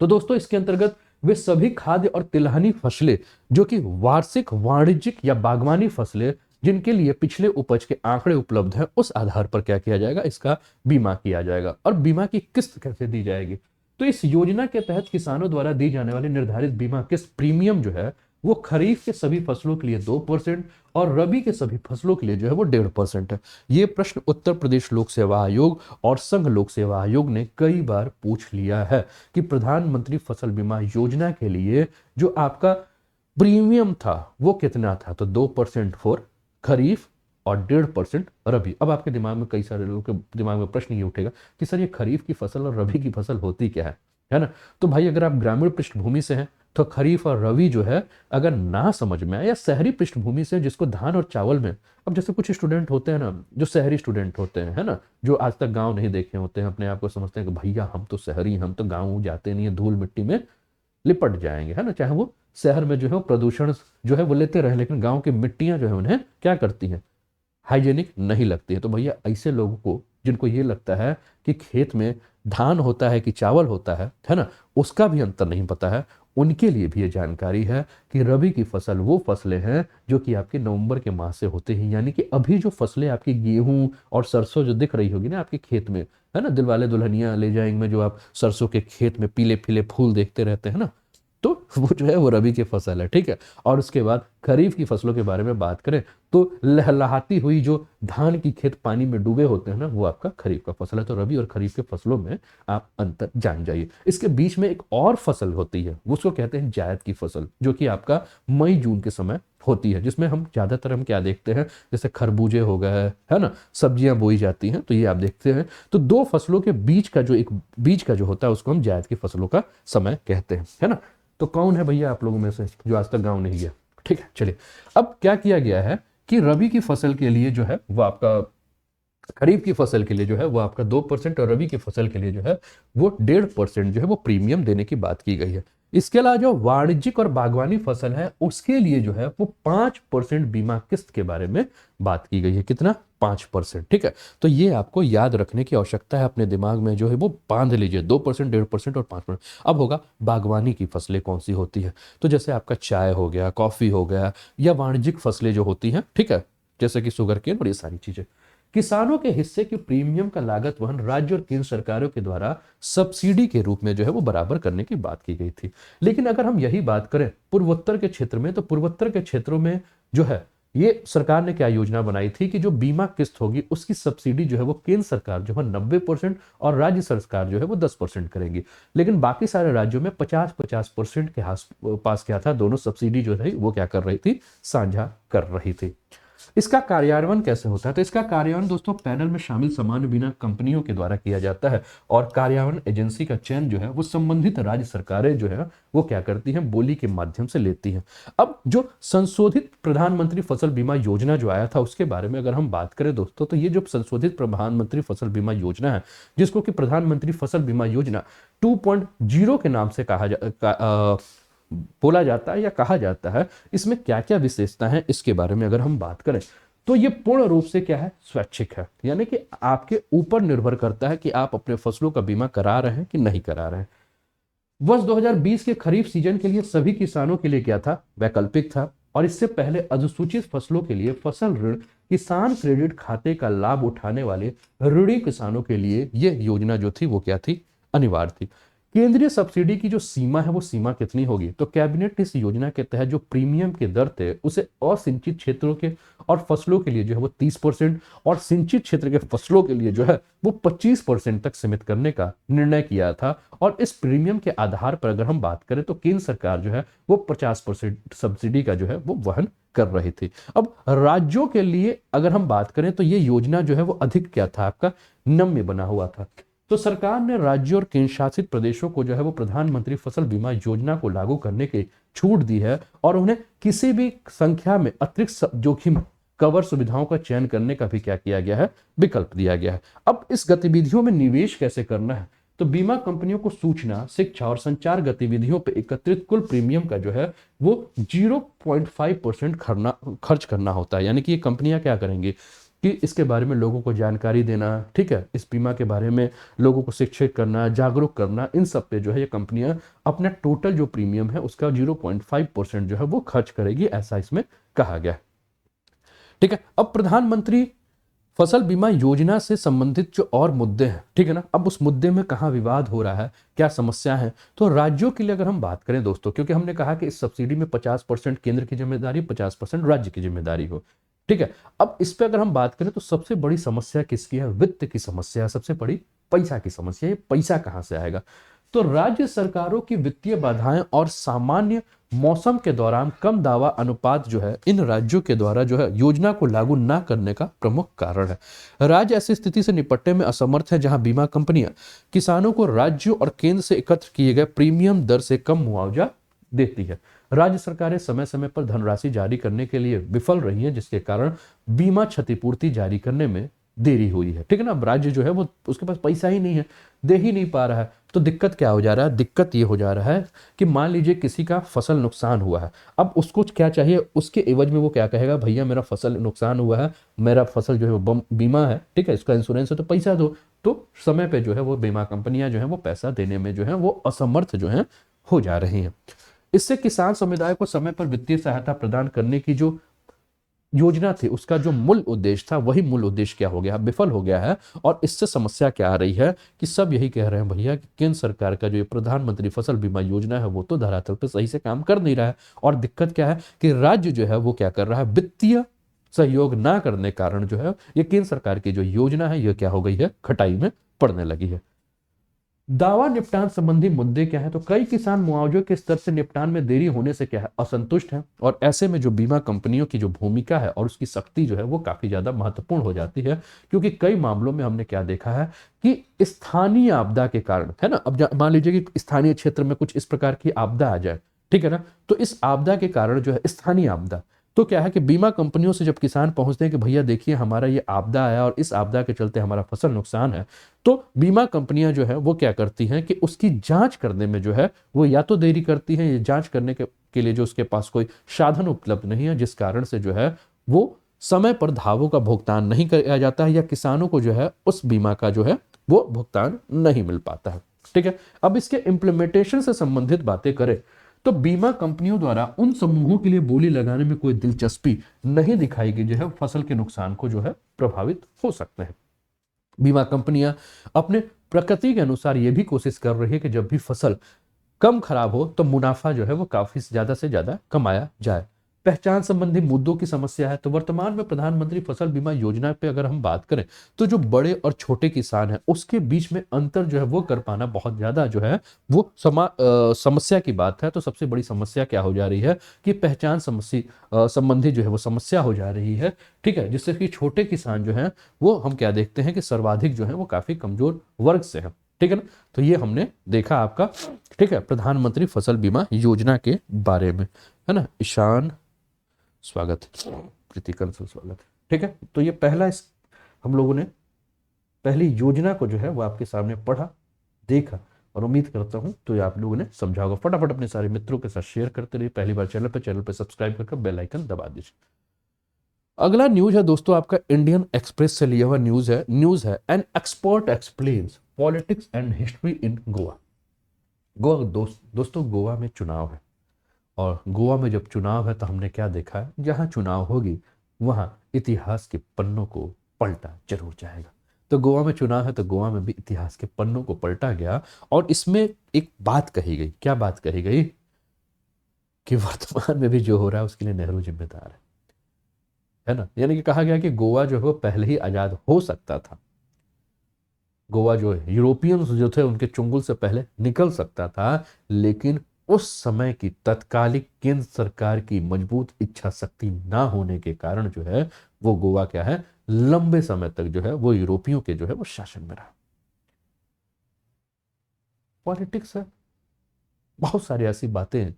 तो दोस्तों इसके अंतर्गत वे सभी खाद्य और तिलहनी फसलें जो कि वार्षिक, वाणिज्यिक या बागवानी फसलें जिनके लिए पिछले उपज के आंकड़े उपलब्ध हैं उस आधार पर क्या किया जाएगा, इसका बीमा किया जाएगा। और बीमा की किस्त कैसे दी जाएगी? तो इस योजना के तहत किसानों द्वारा दी जाने वाली निर्धारित बीमा किस्त प्रीमियम जो है वो खरीफ के सभी फसलों के लिए 2% और रबी के सभी फसलों के लिए जो है वो 1.5% है। ये प्रश्न उत्तर प्रदेश लोक सेवा आयोग और संघ लोक सेवा आयोग ने कई बार पूछ लिया है कि प्रधानमंत्री फसल बीमा योजना के लिए जो आपका प्रीमियम था वो कितना था, तो 2% फॉर खरीफ और 1.5% रबी। अब आपके दिमाग में, कई सारे लोगों के दिमाग में प्रश्न ये उठेगा कि सर ये खरीफ की फसल और रबी की फसल होती क्या है ना। तो भाई अगर आप ग्रामीण पृष्ठभूमि से हैं तो खरीफ और रबी जो है अगर ना समझ में आए, या शहरी पृष्ठभूमि से जिसको धान और चावल में, अब जैसे कुछ स्टूडेंट होते हैं ना जो शहरी स्टूडेंट होते हैं, है ना, जो आज तक गांव नहीं देखे होते हैं, अपने आप को समझते हैं कि भैया हम तो शहरी, हम तो गाँव जाते नहीं है, धूल मिट्टी में लिपट जाएंगे, है ना, चाहे वो शहर में जो है प्रदूषण जो है वो लेते रहे, लेकिन गांव की मिट्टियां जो है उन्हें क्या करती हैं, हाइजेनिक नहीं लगती है। तो भैया ऐसे लोगों को जिनको ये लगता है कि खेत में धान होता है कि चावल होता है ना, उसका भी अंतर नहीं पता है, उनके लिए भी ये जानकारी है कि रबी की फसल वो फसलें हैं जो कि आपके नवंबर के माह से होते हैं। यानी कि अभी जो फसलें आपकी गेहूं और सरसों जो दिख रही होगी ना आपके खेत में, है ना, दिलवाले दुल्हनिया ले जाएंगे में जो आप सरसों के खेत में पीले पीले फूल देखते रहते हैं ना, तो वो जो है वो रबी की फसल है, ठीक है। और उसके बाद खरीफ की फसलों के बारे में बात करें तो लहलहाती हुई जो धान की खेत पानी में डूबे होते हैं ना, वो आपका खरीफ का फसल है। तो रबी और खरीफ के फसलों में आप अंतर जान जाइए। इसके बीच में एक और फसल होती है, उसको कहते हैं जायद की फसल, जो कि आपका मई जून के समय होती है, जिसमें हम ज्यादातर हम क्या देखते हैं, जैसे खरबूजे हो गए, है ना, सब्जियां बोई जाती हैं, तो ये आप देखते हैं। तो दो फसलों के बीच का जो एक बीच का जो होता है उसको हम जायद की फसलों का समय कहते हैं, है ना। तो कौन है भैया आप लोगों में से जो आज तक गांव नहीं गया, ठीक है। चलिए, अब क्या किया गया है कि रबी की फसल के लिए जो है वो आपका, खरीफ की फसल के लिए जो है वो आपका 2% और रबी की फसल के लिए जो है वो 1.5% जो है वो प्रीमियम देने की बात की गई है। इसके अलावा जो वाणिज्यिक और बागवानी फसल है उसके लिए जो है वो 5% बीमा किस्त के बारे में बात की गई है। कितना? 5%, ठीक है। तो ये आपको याद रखने की आवश्यकता है, अपने दिमाग में जो है वो बांध लीजिए, 2%, 1.5% और 5%। अब होगा बागवानी की फसलें कौन सी होती है, तो जैसे आपका चाय हो गया, कॉफी हो गया, या वाणिज्यिक फसलें जो होती हैं, ठीक है, जैसे कि शुगर केन और ये सारी चीजें। किसानों के हिस्से की प्रीमियम का लागत वहन राज्य और केंद्र सरकारों के द्वारा सब्सिडी के रूप में जो है वो बराबर करने की बात की गई थी। लेकिन अगर हम यही बात करें पूर्वोत्तर के क्षेत्र में, तो पूर्वोत्तर के क्षेत्रों में जो है ये सरकार ने क्या योजना बनाई थी कि जो बीमा किस्त होगी उसकी सब्सिडी जो है वो केंद्र सरकार जो है 90% और राज्य सरकार जो है वो 10% करेंगी। लेकिन बाकी सारे राज्यों में 50-50% के पास क्या था, दोनों सब्सिडी जो है वो क्या कर रही थी, साझा कर रही थी। इसका कार्यान्वयन कैसे होता है, तो इसका कार्यान्वयन दोस्तों पैनल में शामिल सामान्य बीमा कंपनियों के द्वारा किया जाता है, और कार्यान्वयन एजेंसी का चयन जो है वो संबंधित राज्य सरकारें जो है वो क्या करती हैं, बोली के माध्यम से लेती हैं। अब जो संशोधित प्रधानमंत्री फसल बीमा योजना जो आया था उसके बारे में अगर हम बात करें दोस्तों, तो ये जो संशोधित प्रधानमंत्री फसल बीमा योजना है, जिसको कि प्रधानमंत्री फसल बीमा योजना 2.0 के नाम से बोला जाता है या कहा जाता है, इसमें क्या क्या विशेषता है इसके बारे में अगर हम बात करें तो ये पूर्ण रूप से क्या है, स्वैच्छिक है। यानी कि आपके ऊपर निर्भर करता है कि आप अपने फसलों का बीमा करा रहे हैं कि नहीं करा रहे हैं। वर्ष 2020 के खरीफ सीजन के लिए सभी किसानों के लिए क्या था, वैकल्पिक था, और इससे पहले अधिसूचित फसलों के लिए फसल ऋण किसान क्रेडिट खाते का लाभ उठाने वाले ऋणी किसानों के लिए यह योजना जो थी वो क्या थी, अनिवार्य थी। केंद्रीय सब्सिडी की जो सीमा है वो सीमा कितनी होगी, तो कैबिनेट ने इस योजना के तहत जो प्रीमियम के दर थे उसे असिंचित क्षेत्रों के और फसलों के लिए जो है वो 30% और सिंचित क्षेत्र के फसलों के लिए जो है वो 25% तक सीमित करने का निर्णय किया था। और इस प्रीमियम के आधार पर अगर हम बात करें तो केंद्र सरकार जो है वो 50% सब्सिडी का जो है वो वहन कर रही थी। अब राज्यों के लिए अगर हम बात करें तो ये योजना जो है वो अधिक क्या था, आपका नम्य बना हुआ था। तो सरकार ने राज्यों और केंद्र शासित प्रदेशों को जो है वो प्रधानमंत्री फसल बीमा योजना को लागू करने की छूट दी है, और उन्हें किसी भी संख्या में अतिरिक्त जोखिम कवर सुविधाओं का चयन करने का भी क्या किया गया है, विकल्प दिया गया है। अब इस गतिविधियों में निवेश कैसे करना है, तो बीमा कंपनियों को सूचना, शिक्षा और संचार गतिविधियों पर एकत्रित कुल प्रीमियम का जो है वो 0.5% खर्च करना होता है। यानी कि ये कंपनियां क्या करेंगी कि इसके बारे में लोगों को जानकारी देना, ठीक है, इस बीमा के बारे में लोगों को शिक्षित करना, जागरूक करना, इन सब पे जो है ये कंपनियां अपना टोटल जो प्रीमियम है उसका 0.5% जो है वो खर्च करेगी, ऐसा इसमें कहा गया है, ठीक है। अब प्रधानमंत्री फसल बीमा योजना से संबंधित जो और मुद्दे हैं, ठीक है ना, अब उस मुद्दे में कहाँ विवाद हो रहा है, क्या समस्या है, तो राज्यों के लिए अगर हम बात करें दोस्तों, क्योंकि हमने कहा कि इस सब्सिडी में 50% केंद्र की जिम्मेदारी, 50% राज्य की जिम्मेदारी हो, ठीक है। अब इस पे अगर हम बात करें तो सबसे बड़ी समस्या किसकी है? वित्त की समस्या है, सबसे बड़ी पैसा की समस्या है। ये पैसा कहां से आएगा? तो राज्य सरकारों की वित्तीय बाधाएं और सामान्य मौसम के दौरान कम दावा अनुपात जो है इन राज्यों के द्वारा जो है योजना को लागू ना करने का प्रमुख कारण है। राज्य ऐसी स्थिति से निपटने में असमर्थ है जहां बीमा कंपनियां किसानों को राज्यों और केंद्र से एकत्र किए गए प्रीमियम दर से कम मुआवजा देती है। राज्य सरकारें समय समय पर धनराशि जारी करने के लिए विफल रही हैं, जिसके कारण बीमा क्षतिपूर्ति जारी करने में देरी हुई है, ठीक है ना। अब राज्य जो है वो उसके पास पैसा ही नहीं है, दे ही नहीं पा रहा है, तो दिक्कत क्या हो जा रहा है? दिक्कत ये हो जा रहा है कि मान लीजिए किसी का फसल नुकसान हुआ है, अब उसको क्या चाहिए? उसके एवज में वो क्या कहेगा? भैया मेरा फसल नुकसान हुआ है, मेरा फसल जो है वो बीमा है, ठीक है, इसका इंश्योरेंस है, तो पैसा दो। तो समय पे जो है वो बीमा कंपनियां जो है वो पैसा देने में जो है वो असमर्थ जो है हो जा रही हैं। इससे किसान समुदाय को समय पर वित्तीय सहायता प्रदान करने की जो योजना थी, उसका जो मूल उद्देश्य था, वही मूल उद्देश्य क्या हो गया? विफल हो गया है। और इससे समस्या क्या आ रही है कि सब यही कह रहे हैं भैया कि केंद्र सरकार का जो ये प्रधानमंत्री फसल बीमा योजना है वो तो धरातल पर सही से काम कर नहीं रहा है। और दिक्कत क्या है कि राज्य जो है वो क्या कर रहा है? वित्तीय सहयोग ना करने कारण जो है ये केंद्र सरकार की जो योजना है ये क्या हो गई है? खटाई में पड़ने लगी है। दावा निपटान संबंधी मुद्दे क्या है? तो कई किसान मुआवजे के स्तर से निपटान में देरी होने से क्या है? असंतुष्ट हैं। और ऐसे में जो बीमा कंपनियों की जो भूमिका है और उसकी शक्ति जो है वो काफी ज्यादा महत्वपूर्ण हो जाती है, क्योंकि कई मामलों में हमने क्या देखा है कि स्थानीय आपदा के कारण, है ना, अब मान लीजिए कि स्थानीय क्षेत्र में कुछ इस प्रकार की आपदा आ जाए, ठीक है ना, तो इस आपदा के कारण जो है स्थानीय आपदा, तो क्या है कि बीमा कंपनियों से जब किसान पहुंचते हैं कि भैया देखिए हमारा ये आपदा आया और इस आपदा के चलते हमारा फसल नुकसान है, तो बीमा कंपनियां जो है वो क्या करती हैं कि उसकी जांच करने में जो है वो या तो देरी करती हैं, ये जांच करने के लिए जो उसके पास कोई साधन उपलब्ध नहीं है, जिस कारण से जो है वो समय पर दावों का भुगतान नहीं किया जाता है, या किसानों को जो है उस बीमा का जो है वो भुगतान नहीं मिल पाता है, ठीक है। अब इसके इम्प्लीमेंटेशन से संबंधित बातें करें तो बीमा कंपनियों द्वारा उन समूहों के लिए बोली लगाने में कोई दिलचस्पी नहीं दिखाई गई जो है फसल के नुकसान को जो है प्रभावित हो सकते हैं। बीमा कंपनियां अपने प्रकृति के अनुसार यह भी कोशिश कर रही है कि जब भी फसल कम खराब हो तो मुनाफा जो है वो काफी ज्यादा से ज्यादा कमाया जाए। पहचान संबंधी मुद्दों की समस्या है, तो वर्तमान में प्रधानमंत्री फसल बीमा योजना पे अगर हम बात करें तो जो बड़े और छोटे किसान हैं उसके बीच में अंतर जो है वो कर पाना बहुत ज्यादा जो है वो समस्या की बात है। तो सबसे बड़ी समस्या क्या हो जा रही है कि पहचान समस्या संबंधी जो है वो समस्या हो जा रही है, ठीक है, जिससे कि छोटे किसान जो है वो हम क्या देखते हैं कि सर्वाधिक जो है वो काफी कमजोर वर्ग से है, ठीक है ना। तो ये हमने देखा आपका, ठीक है, प्रधानमंत्री फसल बीमा योजना के बारे में, है ना। ईशान स्वागत, प्रीति कंसल स्वागत, ठीक है। तो ये पहला हम लोगों ने पहली योजना को जो है वो आपके सामने पढ़ा, देखा, और उम्मीद करता हूं तो ये आप लोगों ने समझा होगा। फटाफट अपने सारे मित्रों के साथ शेयर करते रहिए। पहली बार चैनल पे सब्सक्राइब करके बेल आइकन दबा दीजिए। अगला न्यूज है दोस्तों आपका इंडियन एक्सप्रेस से लिया हुआ न्यूज है an expert explains politics and history in Goa. दोस्तों गोवा में चुनाव है, और गोवा में जब चुनाव है तो हमने क्या देखा है, जहां चुनाव होगी वहां इतिहास के पन्नों को पलटा जरूर जाएगा। तो गोवा में चुनाव है तो गोवा में भी इतिहास के पन्नों को पलटा गया, और इसमें एक बात कही गई। क्या बात कही गई? कि वर्तमान में भी जो हो रहा है उसके लिए नेहरू जिम्मेदार है ना। यानी कि कहा गया कि गोवा जो है वो पहले ही आजाद हो सकता था, गोवा जो यूरोपियंस जो थे उनके चुंगल से पहले निकल सकता था, लेकिन उस समय की तत्कालिक केंद्र सरकार की मजबूत इच्छा शक्ति ना होने के कारण जो है वो गोवा क्या है, लंबे समय तक जो है वो यूरोपियों के जो है वो शासन में रहा। पॉलिटिक्स है, बहुत सारी ऐसी बातें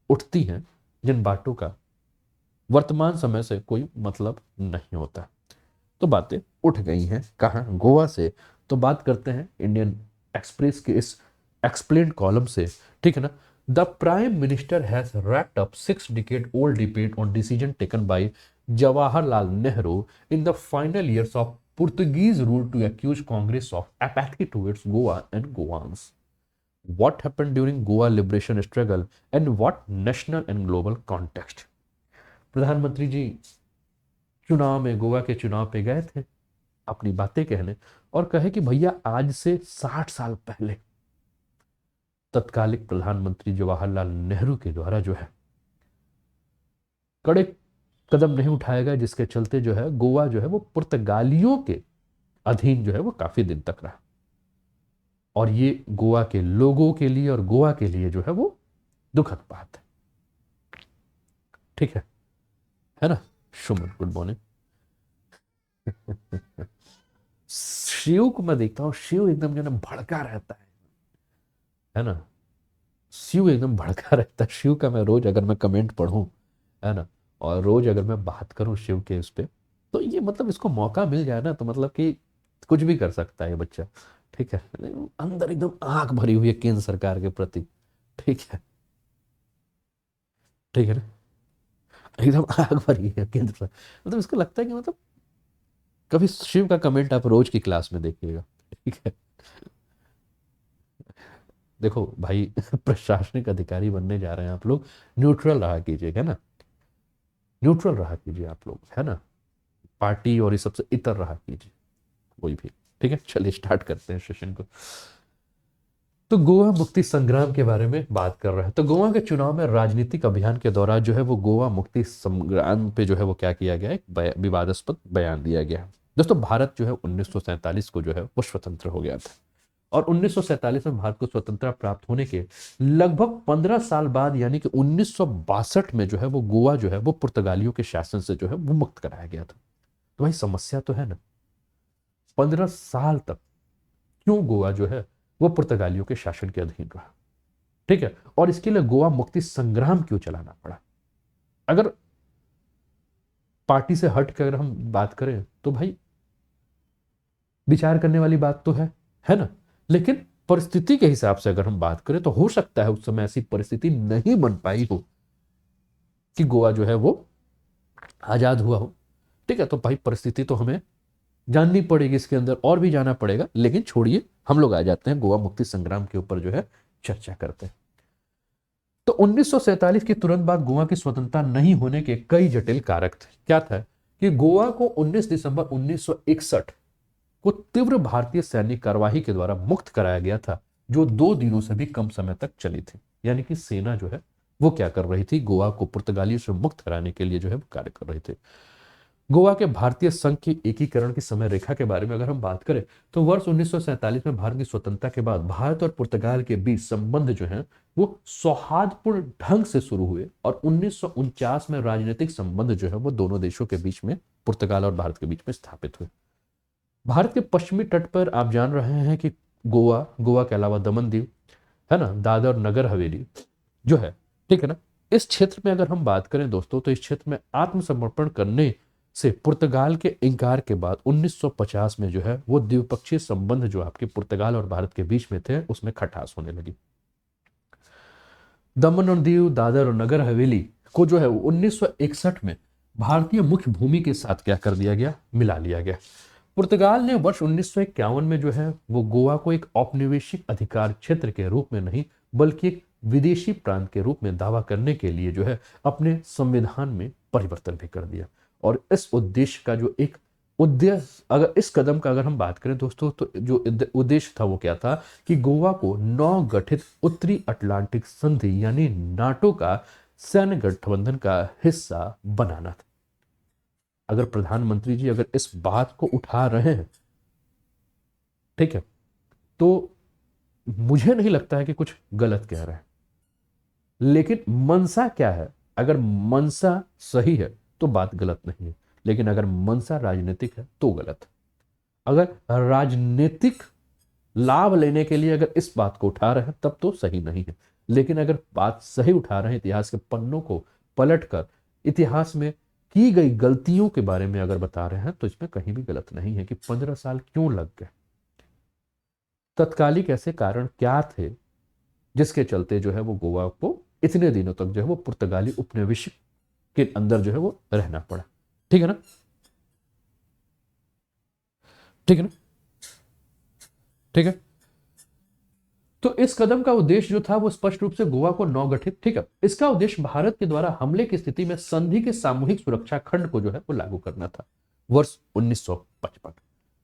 उठती हैं जिन बातों का वर्तमान समय से कोई मतलब नहीं होता। तो बातें उठ गई हैं कहाँ? गोवा से। तो बात करते हैं इंडियन एक्सप्रेस के इस एक्सप्लेन्ड कॉलम से, ठीक है ना। The prime minister has wrapped up 6-decade-old debate on decision taken by Jawaharlal Nehru in the final years of Portuguese rule to accuse Congress of apathy towards Goa and Goans. What happened during Goa liberation struggle and what national and global context? प्रधानमंत्री जी चुनाव में, गोवा के चुनाव पे गए थे, अपनी बातें कहने और कहे कि भैया आज से 60 साल पहले तत्कालिक प्रधानमंत्री जवाहरलाल नेहरू के द्वारा जो है कड़े कदम नहीं उठाया गया, जिसके चलते जो है गोवा जो है वो पुर्तगालियों के अधीन जो है वो काफी दिन तक रहा। और ये गोवा के लोगों के लिए और गोवा के लिए जो है वो दुखद बात है। ठीक है ना। सुमन गुड मॉर्निंग। शिव को मैं देखता हूँ, शिव एकदम जो है ना भड़का रहता है ना। शिव एकदम भड़का रहता है। शिव का मैं रोज अगर मैं कमेंट पढ़ूं, है ना, और रोज अगर मैं बात करूं शिव के उस पे, तो ये मतलब इसको मौका मिल जाए ना तो मतलब कि कुछ भी कर सकता है ये बच्चा। ठीक है, अंदर एकदम आग भरी हुई है केंद्र सरकार के प्रति। ठीक है, ठीक है ना, एकदम आग भरी है केंद्र सरकार। मतलब इसको लगता है कि मतलब कभी शिव का कमेंट आप रोज की क्लास में देखिएगा। ठीक है, देखो भाई प्रशासनिक अधिकारी बनने जा रहे हैं आप लोग, न्यूट्रल रहा कीजिएगा ना, न्यूट्रल रहा कीजिए आप लोग, है ना, पार्टी और इस सबसे इतर रहा कीजिए कोई भी। ठीक है, चलिए स्टार्ट करते हैं सेशन को। तो गोवा मुक्ति संग्राम के बारे में बात कर रहे हैं। तो गोवा के चुनाव में राजनीतिक अभियान के दौरान जो है वो गोवा मुक्ति संग्राम पे जो है वो क्या किया गया, एक विवादास्पद बयान दिया गया। दोस्तों भारत जो है 1947 को जो है वो स्वतंत्र हो गया था और 1947 में भारत को स्वतंत्रता प्राप्त होने के लगभग 15 साल बाद यानी कि 1962 में जो है वो गोवा जो है वो पुर्तगालियों के शासन से जो है वो मुक्त कराया गया था। तो भाई समस्या तो है ना, 15 साल तक क्यों गोवा जो है वो पुर्तगालियों के शासन के अधीन रहा। ठीक है, और इसके लिए गोवा मुक्ति संग्राम क्यों चलाना पड़ा। अगर पार्टी से हट कर अगर हम बात करें तो भाई विचार करने वाली बात तो है ना, लेकिन परिस्थिति के हिसाब से अगर हम बात करें तो हो सकता है उस समय ऐसी परिस्थिति नहीं बन पाई हो कि गोवा जो है वो आजाद हुआ हो। ठीक है, तो भाई परिस्थिति तो हमें जाननी पड़ेगी, इसके अंदर और भी जाना पड़ेगा, लेकिन छोड़िए हम लोग आ जाते हैं गोवा मुक्ति संग्राम के ऊपर जो है चर्चा करते हैं। तो 1947 के तुरंत बाद गोवा की स्वतंत्रता नहीं होने के कई जटिल कारक थे। क्या था कि गोवा को 19 दिसंबर 1961 को तीव्र भारतीय सैनिक कार्यवाही के द्वारा मुक्त कराया गया था, जो 2 दिनों से भी कम समय तक चली थी। यानी कि सेना जो है वो क्या कर रही थी, गोवा को पुर्तगालियों से मुक्त कराने के लिए जो है वो कार्य कर रही थी। गोवा के भारतीय संघ की एकीकरण की समय रेखा के बारे में अगर हम बात करें तो वर्ष 1947 में भारत की स्वतंत्रता के बाद भारत और पुर्तगाल के बीच संबंध जो है वो सौहार्दपूर्ण ढंग से शुरू हुए और 1949 में राजनीतिक संबंध जो है वो दोनों देशों के बीच में, पुर्तगाल और भारत के बीच में स्थापित हुए। भारत के पश्चिमी तट पर आप जान रहे हैं कि गोवा के अलावा दमन दीव, है ना, दादर और नगर हवेली जो है, ठीक है ना, इस क्षेत्र में अगर हम बात करें दोस्तों तो इस क्षेत्र में आत्मसमर्पण करने से पुर्तगाल के इंकार के बाद 1950 में जो है वो द्विपक्षीय संबंध जो आपके पुर्तगाल और भारत के बीच में थे उसमें खटास होने लगी। दमन और दीव, दादर और नगर हवेली को जो है 1961 में भारतीय मुख्य भूमि के साथ क्या कर दिया गया, मिला लिया गया। पुर्तगाल ने वर्ष 1951 में जो है वो गोवा को एक औपनिवेशिक अधिकार क्षेत्र के रूप में नहीं बल्कि एक विदेशी प्रांत के रूप में दावा करने के लिए जो है अपने संविधान में परिवर्तन भी कर दिया। और इस उद्देश्य का जो एक उद्देश्य, अगर इस कदम का अगर हम बात करें दोस्तों तो जो उद्देश्य था वो क्या था कि गोवा को नव गठित उत्तरी अटलांटिक संधि यानी नाटो का सैन्य गठबंधन का हिस्सा बनाना था। अगर प्रधानमंत्री जी अगर इस बात को उठा रहे हैं, ठीक है, तो मुझे नहीं लगता है कि कुछ गलत कह रहे हैं। लेकिन मनसा क्या है, अगर मनसा सही है तो बात गलत नहीं है, लेकिन अगर मनसा राजनीतिक है तो गलत है। अगर राजनीतिक लाभ लेने के लिए अगर इस बात को उठा रहे हैं तब तो सही नहीं है, लेकिन अगर बात सही उठा रहे हैं, इतिहास के पन्नों को पलटकर इतिहास में की गई गलतियों के बारे में अगर बता रहे हैं तो इसमें कहीं भी गलत नहीं है कि 15 साल क्यों लग गए, तत्कालिक ऐसे कारण क्या थे जिसके चलते जो है वो गोवा को इतने दिनों तक जो है वो पुर्तगाली उपनिवेश के अंदर जो है वो रहना पड़ा। ठीक है ना, ठीक है ना, ठीक है। तो इस कदम का उद्देश्य जो था वो स्पष्ट रूप से गोवा को नवगठित, ठीक है, इसका उद्देश्य भारत के द्वारा हमले की स्थिति में संधि के सामूहिक सुरक्षा खंड को जो है वो लागू करना था। वर्ष 1955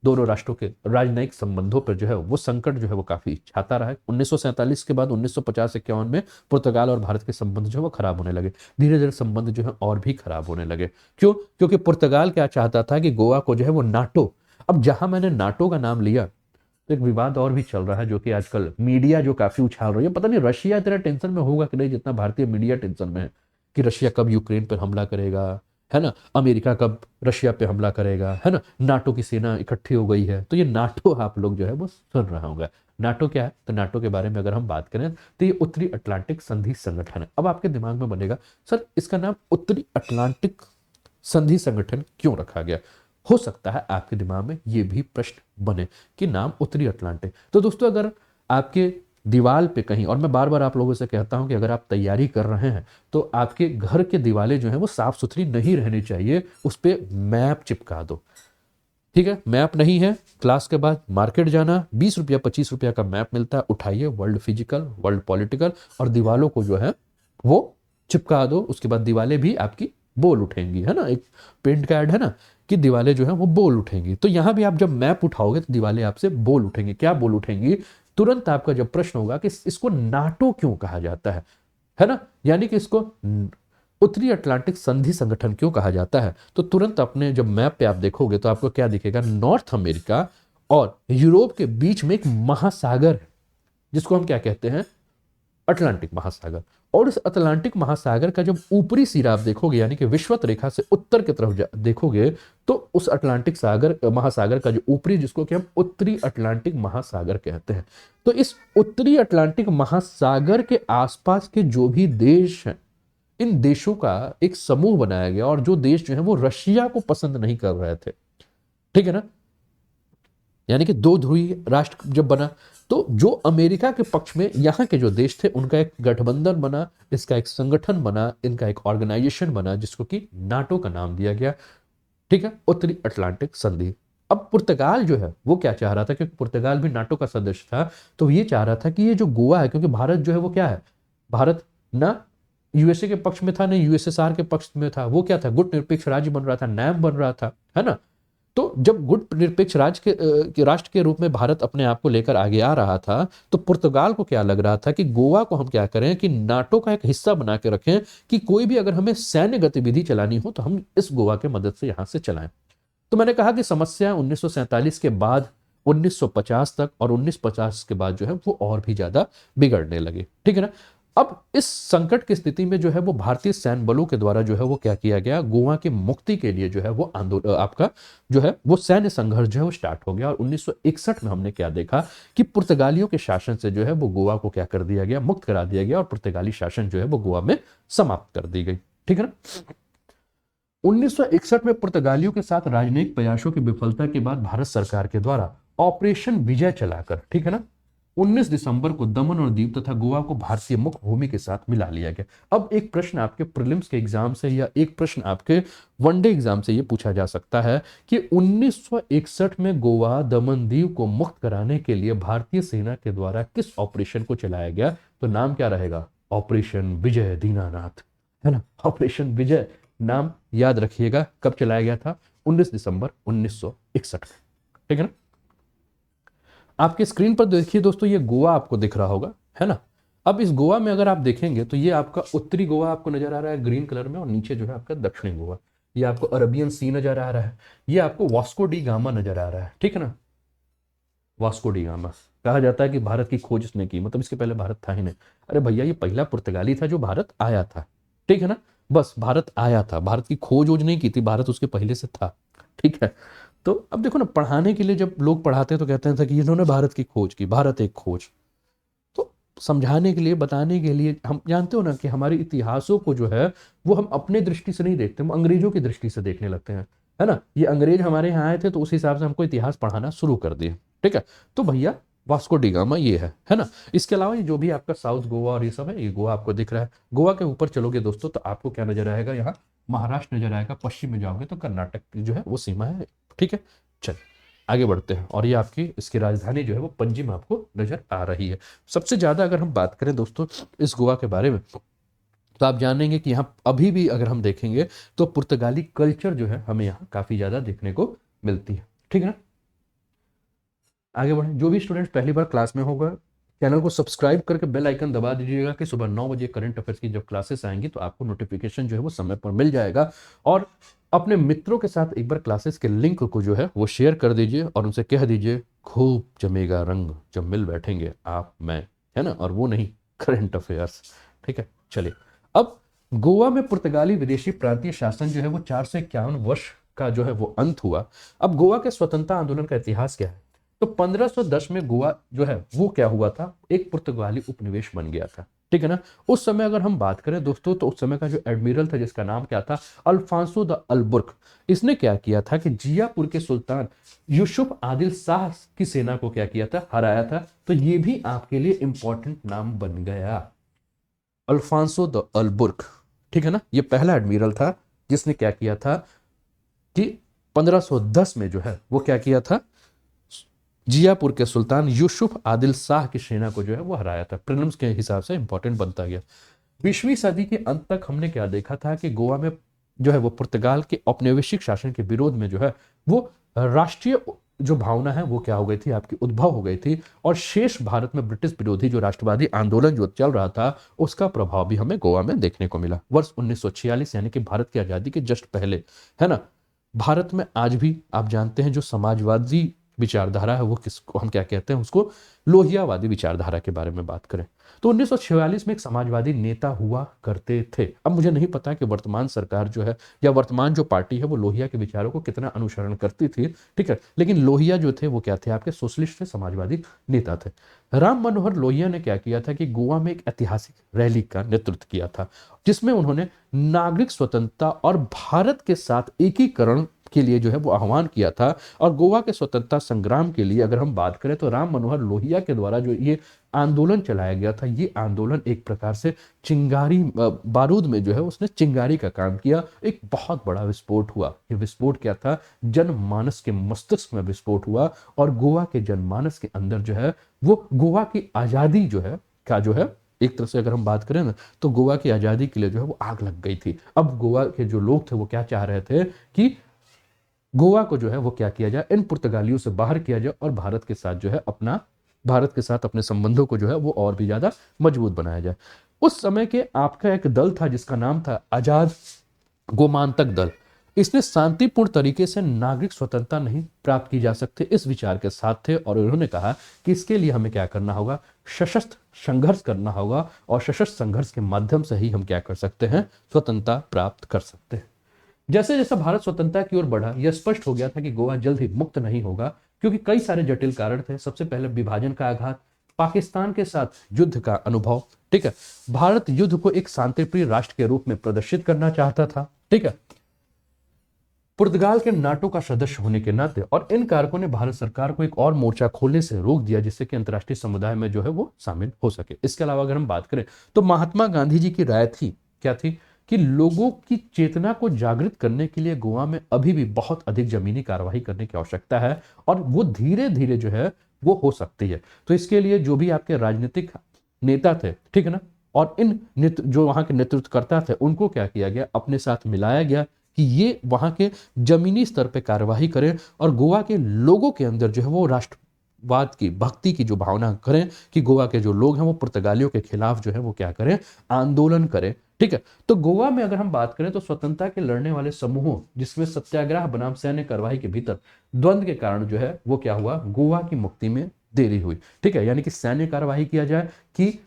दोनों राष्ट्रों के राजनयिक संबंधों पर जो है वो संकट जो है वो काफी छाता रहा है। 1947 के बाद 1950-51 में पुर्तगाल और भारत के संबंध जो है वो खराब होने लगे। धीरे धीरे संबंध जो है और भी खराब होने लगे। क्यों? क्योंकि पुर्तगाल क्या चाहता था कि गोवा को जो है वो नाटो, अब जहां मैंने नाटो का नाम लिया तो एक विवाद और भी चल रहा है जो कि आजकल मीडिया जो काफी उछाल रही है। पता नहीं रशिया इतना टेंशन में होगा कि नहीं जितना भारतीय मीडिया टेंशन में है कि रशिया कब यूक्रेन पर हमला करेगा, है ना, अमेरिका कब रशिया पे हमला करेगा, है ना, नाटो की सेना इकट्ठी हो गई है। तो ये नाटो आप लोग जो है वो सुन रहा होगा। नाटो क्या है? तो नाटो के बारे में अगर हम बात करें तो ये उत्तरी अटलांटिक संधि संगठन है। अब आपके दिमाग में बनेगा सर इसका नाम उत्तरी अटलांटिक संधि संगठन क्यों रखा गया? हो सकता है आपके दिमाग में ये भी प्रश्न बने कि नाम उत्तरी अटलांटिक। तो दोस्तों अगर आपके दीवार पे कहीं, और मैं बार बार आप लोगों से कहता हूं कि अगर आप तैयारी कर रहे हैं तो आपके घर के दीवारें जो हैं वो साफ सुथरी नहीं रहनी चाहिए, उस पर मैप चिपका दो। ठीक है, मैप नहीं है, क्लास के बाद मार्केट जाना, 20 रुपया 25 रुपया का मैप मिलता है, उठाइए, वर्ल्ड फिजिकल, वर्ल्ड पॉलिटिकल, और दीवालों को जो है वो चिपका दो। उसके बाद दीवालें भी आपकी बोल उठेंगी, है ना, एक पेंट का ऐड है ना कि दीवालें जो है वो बोल उठेंगी। तो यहां भी आप जब मैप उठाओगे तो दीवालें आपसे बोल उठेंगी। क्या बोल उठेंगी? तुरंत आपका जब प्रश्न होगा कि इसको नाटो क्यों कहा जाता है ना, यानी कि इसको उत्तरी अटलांटिक संधि संगठन क्यों कहा जाता है, तो तुरंत अपने जब मैप पे आप देखोगे तो आपको क्या दिखेगा? नॉर्थ अमेरिका और यूरोप के बीच में एक महासागर है जिसको हम क्या कहते हैं? अटलांटिक महासागर। और इस अटलांटिक महासागर का जब ऊपरी सिरा आप देखोगे, यानी कि विषुवत रेखा से उत्तर की तरफ देखोगे, तो उस अटलांटिक सागर महासागर का जो ऊपरी, जिसको कि हम उत्तरी अटलांटिक महासागर कहते हैं, तो इस उत्तरी अटलांटिक महासागर के आसपास के जो भी देश हैं, इन देशों का एक समूह बनाया गया। और जो देश जो है वो रशिया को पसंद नहीं कर रहे थे, ठीक है ना, यानी कि दो ध्रुवीय राष्ट्र जब बना तो जो अमेरिका के पक्ष में यहाँ के जो देश थे उनका एक गठबंधन बना, इसका एक संगठन बना, इनका एक ऑर्गेनाइजेशन बना जिसको कि नाटो का नाम दिया गया। ठीक है, उत्तरी अटलांटिक संधि। अब पुर्तगाल जो है वो क्या चाह रहा था, क्योंकि पुर्तगाल भी नाटो का सदस्य था, तो ये चाह रहा था कि ये जो गोवा है, क्योंकि भारत जो है वो क्या है, भारत ना यूएसए के पक्ष में था ना यूएसएसआर के पक्ष में था, वो क्या था, गुट निरपेक्ष राज्य बन रहा था, नैम बन रहा था, है ना। तो जब गुट निरपेक्ष राज्य के राष्ट्र के रूप में भारत अपने आप को लेकर आगे आ रहा था, तो पुर्तगाल को क्या लग रहा था कि गोवा को हम क्या करें कि नाटो का एक हिस्सा बना के रखें, कि कोई भी अगर हमें सैन्य गतिविधि चलानी हो तो हम इस गोवा के मदद से यहां से चलाएं। तो मैंने कहा कि समस्या 1947 के बाद 1950 तक और 1950 के बाद जो है वो और भी ज्यादा बिगड़ने लगे, ठीक है ना। अब इस संकट की स्थिति में जो है वो भारतीय सैन्य बलों के द्वारा जो है वो क्या किया गया, गोवा की मुक्ति के लिए जो है वो आंदोलन, आपका जो है वो सैन्य संघर्ष जो है वो स्टार्ट हो गया। और 1961 में हमने क्या देखा कि पुर्तगालियों के शासन से जो है वो गोवा को क्या कर दिया गया, मुक्त करा दिया गया, और पुर्तगाली शासन जो है वो गोवा में समाप्त कर दी गई, ठीक है ना। 1961 में पुर्तगालियों के साथ राजनयिक प्रयासों की विफलता के बाद भारत सरकार के द्वारा ऑपरेशन विजय चलाकर, ठीक है ना, 19 दिसंबर को दमन और दीव तथा गोवा को भारतीय मुख्य भूमि के साथ मिला लिया गया। अब एक प्रश्न आपके प्रीलिम्स के एग्जाम से या एक प्रश्न आपके वनडे एग्जाम से यह पूछा जा सकता है कि 1961 में गोवा दमन दीव को मुक्त कराने के लिए भारतीय सेना के द्वारा किस ऑपरेशन को चलाया गया, तो नाम क्या रहेगा, ऑपरेशन विजय दीनानाथ, है ना। ऑपरेशन विजय नाम याद रखिएगा, कब चलाया गया था, 19 दिसंबर 1961 में, ठीक है ना। आपके स्क्रीन पर देखिए दोस्तों, ये गोवा आपको दिख रहा होगा, है ना। अब इस गोवा में अगर आप देखेंगे तो ये आपका उत्तरी गोवा आपको नजर आ रहा है ग्रीन कलर में, और नीचे जो है आपका दक्षिणी गोवा, ये आपको अरबियन सी नजर आ रहा है, ये आपको वास्को डी गामा नजर आ रहा है, ठीक है ना। वास्को डी गामा कहा जाता है कि भारत की खोज इसने की, मतलब इसके पहले भारत था ही नहीं। अरे भैया ये पहला पुर्तगाली था जो भारत आया था, ठीक है ना, बस भारत आया था, भारत की खोज वोज नहीं की थी, भारत उसके पहले से था, ठीक है। तो अब देखो ना, पढ़ाने के लिए जब लोग पढ़ाते हैं तो कहते हैं कि इन्होंने भारत की खोज की, भारत एक खोज, तो समझाने के लिए, बताने के लिए, हम जानते हो ना कि हमारे इतिहासों को जो है वो हम अपने दृष्टि से नहीं देखते, हम अंग्रेजों की दृष्टि से देखने लगते हैं, है ना। ये अंग्रेज हमारे यहाँ आए थे तो उस हिसाब से हमको इतिहास पढ़ाना शुरू कर दिया, ठीक है। तो भैया वास्को डी गामा ये है ना। इसके अलावा ये जो भी आपका साउथ गोवा और ये सब है, ये गोवा आपको दिख रहा है। गोवा के ऊपर चलोगे दोस्तों तो आपको क्या नजर आएगा, यहाँ महाराष्ट्र नजर आएगा, पश्चिम में जाओगे तो कर्नाटक की जो है वो सीमा है, ठीक है। चल आगे बढ़ते हैं, और ये आपकी इसकी राजधानी जो है वो पणजी में आपको नजर आ रही है। सबसे ज्यादा अगर हम बात करें दोस्तों इस गोवा के बारे में, तो आप जानेंगे कि यहाँ अभी भी अगर हम देखेंगे तो पुर्तगाली कल्चर जो है हमें यहाँ काफी ज्यादा देखने को मिलती है, ठीक है ना। आगे बढ़ें। जो भी स्टूडेंट पहली बार क्लास में होगा, चैनल को सब्सक्राइब करके बेल आइकन दबा दीजिएगा कि सुबह 9 बजे करंट अफेयर्स की जब क्लासेस आएंगी तो आपको नोटिफिकेशन जो है वो समय पर मिल जाएगा। और अपने मित्रों के साथ एक बार क्लासेस के लिंक को जो है वो शेयर कर दीजिए और उनसे कह दीजिए खूब जमेगा रंग जब मिल बैठेंगे आप मैं, है ना, और वो नहीं करंट अफेयर्स। ठीक है, चलिए। अब गोवा में पुर्तगाली विदेशी प्रांतीय शासन जो है वो 451 वर्ष का जो है वो अंत हुआ। अब गोवा के स्वतंत्रता आंदोलन का इतिहास क्या है? तो 1510 में गोवा जो है वो क्या हुआ था, एक पुर्तगाली उपनिवेश बन गया था। ठीक है ना। उस समय अगर हम बात करें दोस्तों तो उस समय का जो एडमिरल था जिसका नाम क्या था, अल्फांसो द अल्बुर्क, इसने क्या किया था कि जियापुर के सुल्तान यूसुफ आदिल शाह की सेना को क्या किया था, हराया था। तो ये भी आपके लिए इंपॉर्टेंट नाम बन गया, अल्फांसो द अल्बुर्क। ठीक है ना, ये पहला एडमिरल था जिसने क्या किया था कि 1510 में जो है वो क्या किया था, जियापुर के सुल्तान यूसुफ आदिल शाह की सेना को जो है वो हराया था। प्रीलिम्स के हिसाब से इंपॉर्टेंट बनता गया। 20वीं सदी के अंत तक हमने क्या देखा था कि गोवा में जो है वो पुर्तगाल के औपनिवेशिक शासन के विरोध में जो है वो राष्ट्रीय जो भावना है वो क्या हो गई थी, आपकी उद्भव हो गई थी। और शेष भारत में ब्रिटिश विरोधी जो राष्ट्रवादी आंदोलन जो चल रहा था उसका प्रभाव भी हमें गोवा में देखने को मिला। वर्ष 1946 यानी कि भारत की आजादी के जस्ट पहले, है ना, भारत में आज भी आप जानते हैं जो समाजवादी विचारधारा है वो किसको हम क्या कहते हैं, उसको लोहियावादी विचारधारा के बारे में बात करें तो 1946 में एक समाजवादी नेता हुआ करते थे। अब मुझे नहीं पता कि वर्तमान सरकार जो है या वर्तमान जो पार्टी है वो लोहिया के विचारों को कितना अनुसरण करती थी, ठीक है, लेकिन लोहिया जो थे वो क्या थे, आपके सोशलिस्ट थे, समाजवादी नेता थे। राम मनोहर लोहिया ने क्या किया था कि गोवा में एक ऐतिहासिक रैली का नेतृत्व किया था जिसमें उन्होंने नागरिक स्वतंत्रता और भारत के साथ एकीकरण के लिए जो है वो आह्वान किया था। और गोवा के स्वतंत्रता संग्राम के लिए अगर हम बात करें तो राम मनोहर लोहिया के द्वारा जो ये आंदोलन चलाया गया था, ये आंदोलन एक प्रकार से चिंगारी बारूद में जो है उसने चिंगारी का काम किया। एक बहुत बड़ा विस्फोट हुआ। ये विस्फोट क्या था, जनमानस के मस्तिष्क में विस्फोट हुआ और गोवा के जनमानस के अंदर जो है वो गोवा की आजादी जो है का जो है एक तरह से अगर हम बात करें ना तो गोवा की आजादी के लिए जो है वो आग लग गई थी। अब गोवा के जो लोग थे वो क्या चाह रहे थे कि गोवा को जो है वो क्या किया जाए, इन पुर्तगालियों से बाहर किया जाए और भारत के साथ जो है भारत के साथ अपने संबंधों को जो है वो और भी ज्यादा मजबूत बनाया जाए। उस समय के आपका एक दल था जिसका नाम था आजाद गोमांतक दल। इसने शांतिपूर्ण तरीके से नागरिक स्वतंत्रता नहीं प्राप्त की जा सकती इस विचार के साथ थे और उन्होंने कहा कि इसके लिए हमें क्या करना होगा, सशस्त्र संघर्ष करना होगा और सशस्त्र संघर्ष के माध्यम से ही हम क्या कर सकते हैं, स्वतंत्रता प्राप्त कर सकते हैं। जैसे जैसे भारत स्वतंत्रता की ओर बढ़ा यह स्पष्ट हो गया था कि गोवा जल्द ही मुक्त नहीं होगा क्योंकि कई सारे जटिल कारण थे। सबसे पहले विभाजन का आघात, पाकिस्तान के साथ युद्ध का अनुभव, ठीक है, भारत युद्ध को एक शांतिप्रिय राष्ट्र के रूप में प्रदर्शित करना चाहता था, ठीक है, पुर्तगाल के नाटो का सदस्य होने के नाते, और इन कारकों ने भारत सरकार को एक और मोर्चा खोलने से रोक दिया जिससे कि अंतर्राष्ट्रीय समुदाय में जो है वो शामिल हो सके। इसके अलावा अगर हम बात करें तो महात्मा गांधी जी की राय थी, क्या थी, कि लोगों की चेतना को जागृत करने के लिए गोवा में अभी भी बहुत अधिक जमीनी कार्यवाही करने की आवश्यकता है और वो धीरे धीरे जो है वो हो सकती है। तो इसके लिए जो भी आपके राजनीतिक नेता थे, ठीक है ना, और इन जो वहां के नेतृत्वकर्ता थे उनको क्या किया गया, अपने साथ मिलाया गया कि ये वहां के जमीनी स्तर पे कार्यवाही करें और गोवा के लोगों के अंदर जो है वो राष्ट्रवाद की भक्ति की जो भावना करें कि गोवा के जो लोग हैं वो पुर्तगालियों के खिलाफ जो है वो क्या करें, आंदोलन करें, ठीक है। तो गोवा में अगर हम बात करें तो स्वतंत्रता के लड़ने वाले समूहों जिसमें सत्याग्रह बनाम सैन्य कार्रवाई के भीतर द्वंद्व के कारण जो है वो क्या हुआ, गोवा की मुक्ति में देरी हुई, ठीक है, यानी कि सैन्य कार्रवाई किया जाए कि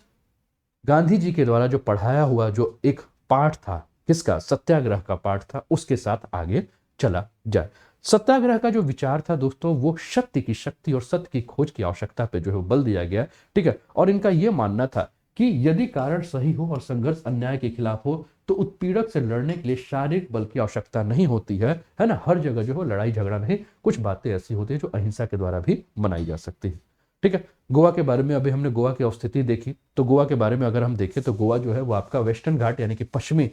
गांधी जी के द्वारा जो पढ़ाया हुआ जो एक पाठ था, किसका, सत्याग्रह का पाठ था, उसके साथ आगे चला जाए। सत्याग्रह का जो विचार था दोस्तों वो सत्य की शक्ति और सत्य की खोज की आवश्यकता पे जो है बल दिया गया, ठीक है, और इनका यह मानना था कि यदि कारण सही हो और संघर्ष अन्याय के खिलाफ हो तो उत्पीड़क से लड़ने के लिए शारीरिक बल की आवश्यकता नहीं होती है ना, हर जगह जो है लड़ाई झगड़ा नहीं, कुछ बातें ऐसी होती है जो अहिंसा के द्वारा भी मनाई जा सकती है, ठीक है। गोवा के बारे में अभी हमने गोवा की अवस्थिति देखी, तो गोवा के बारे में अगर हम देखें तो गोवा जो है वो आपका वेस्टर्न घाट यानी कि पश्चिमी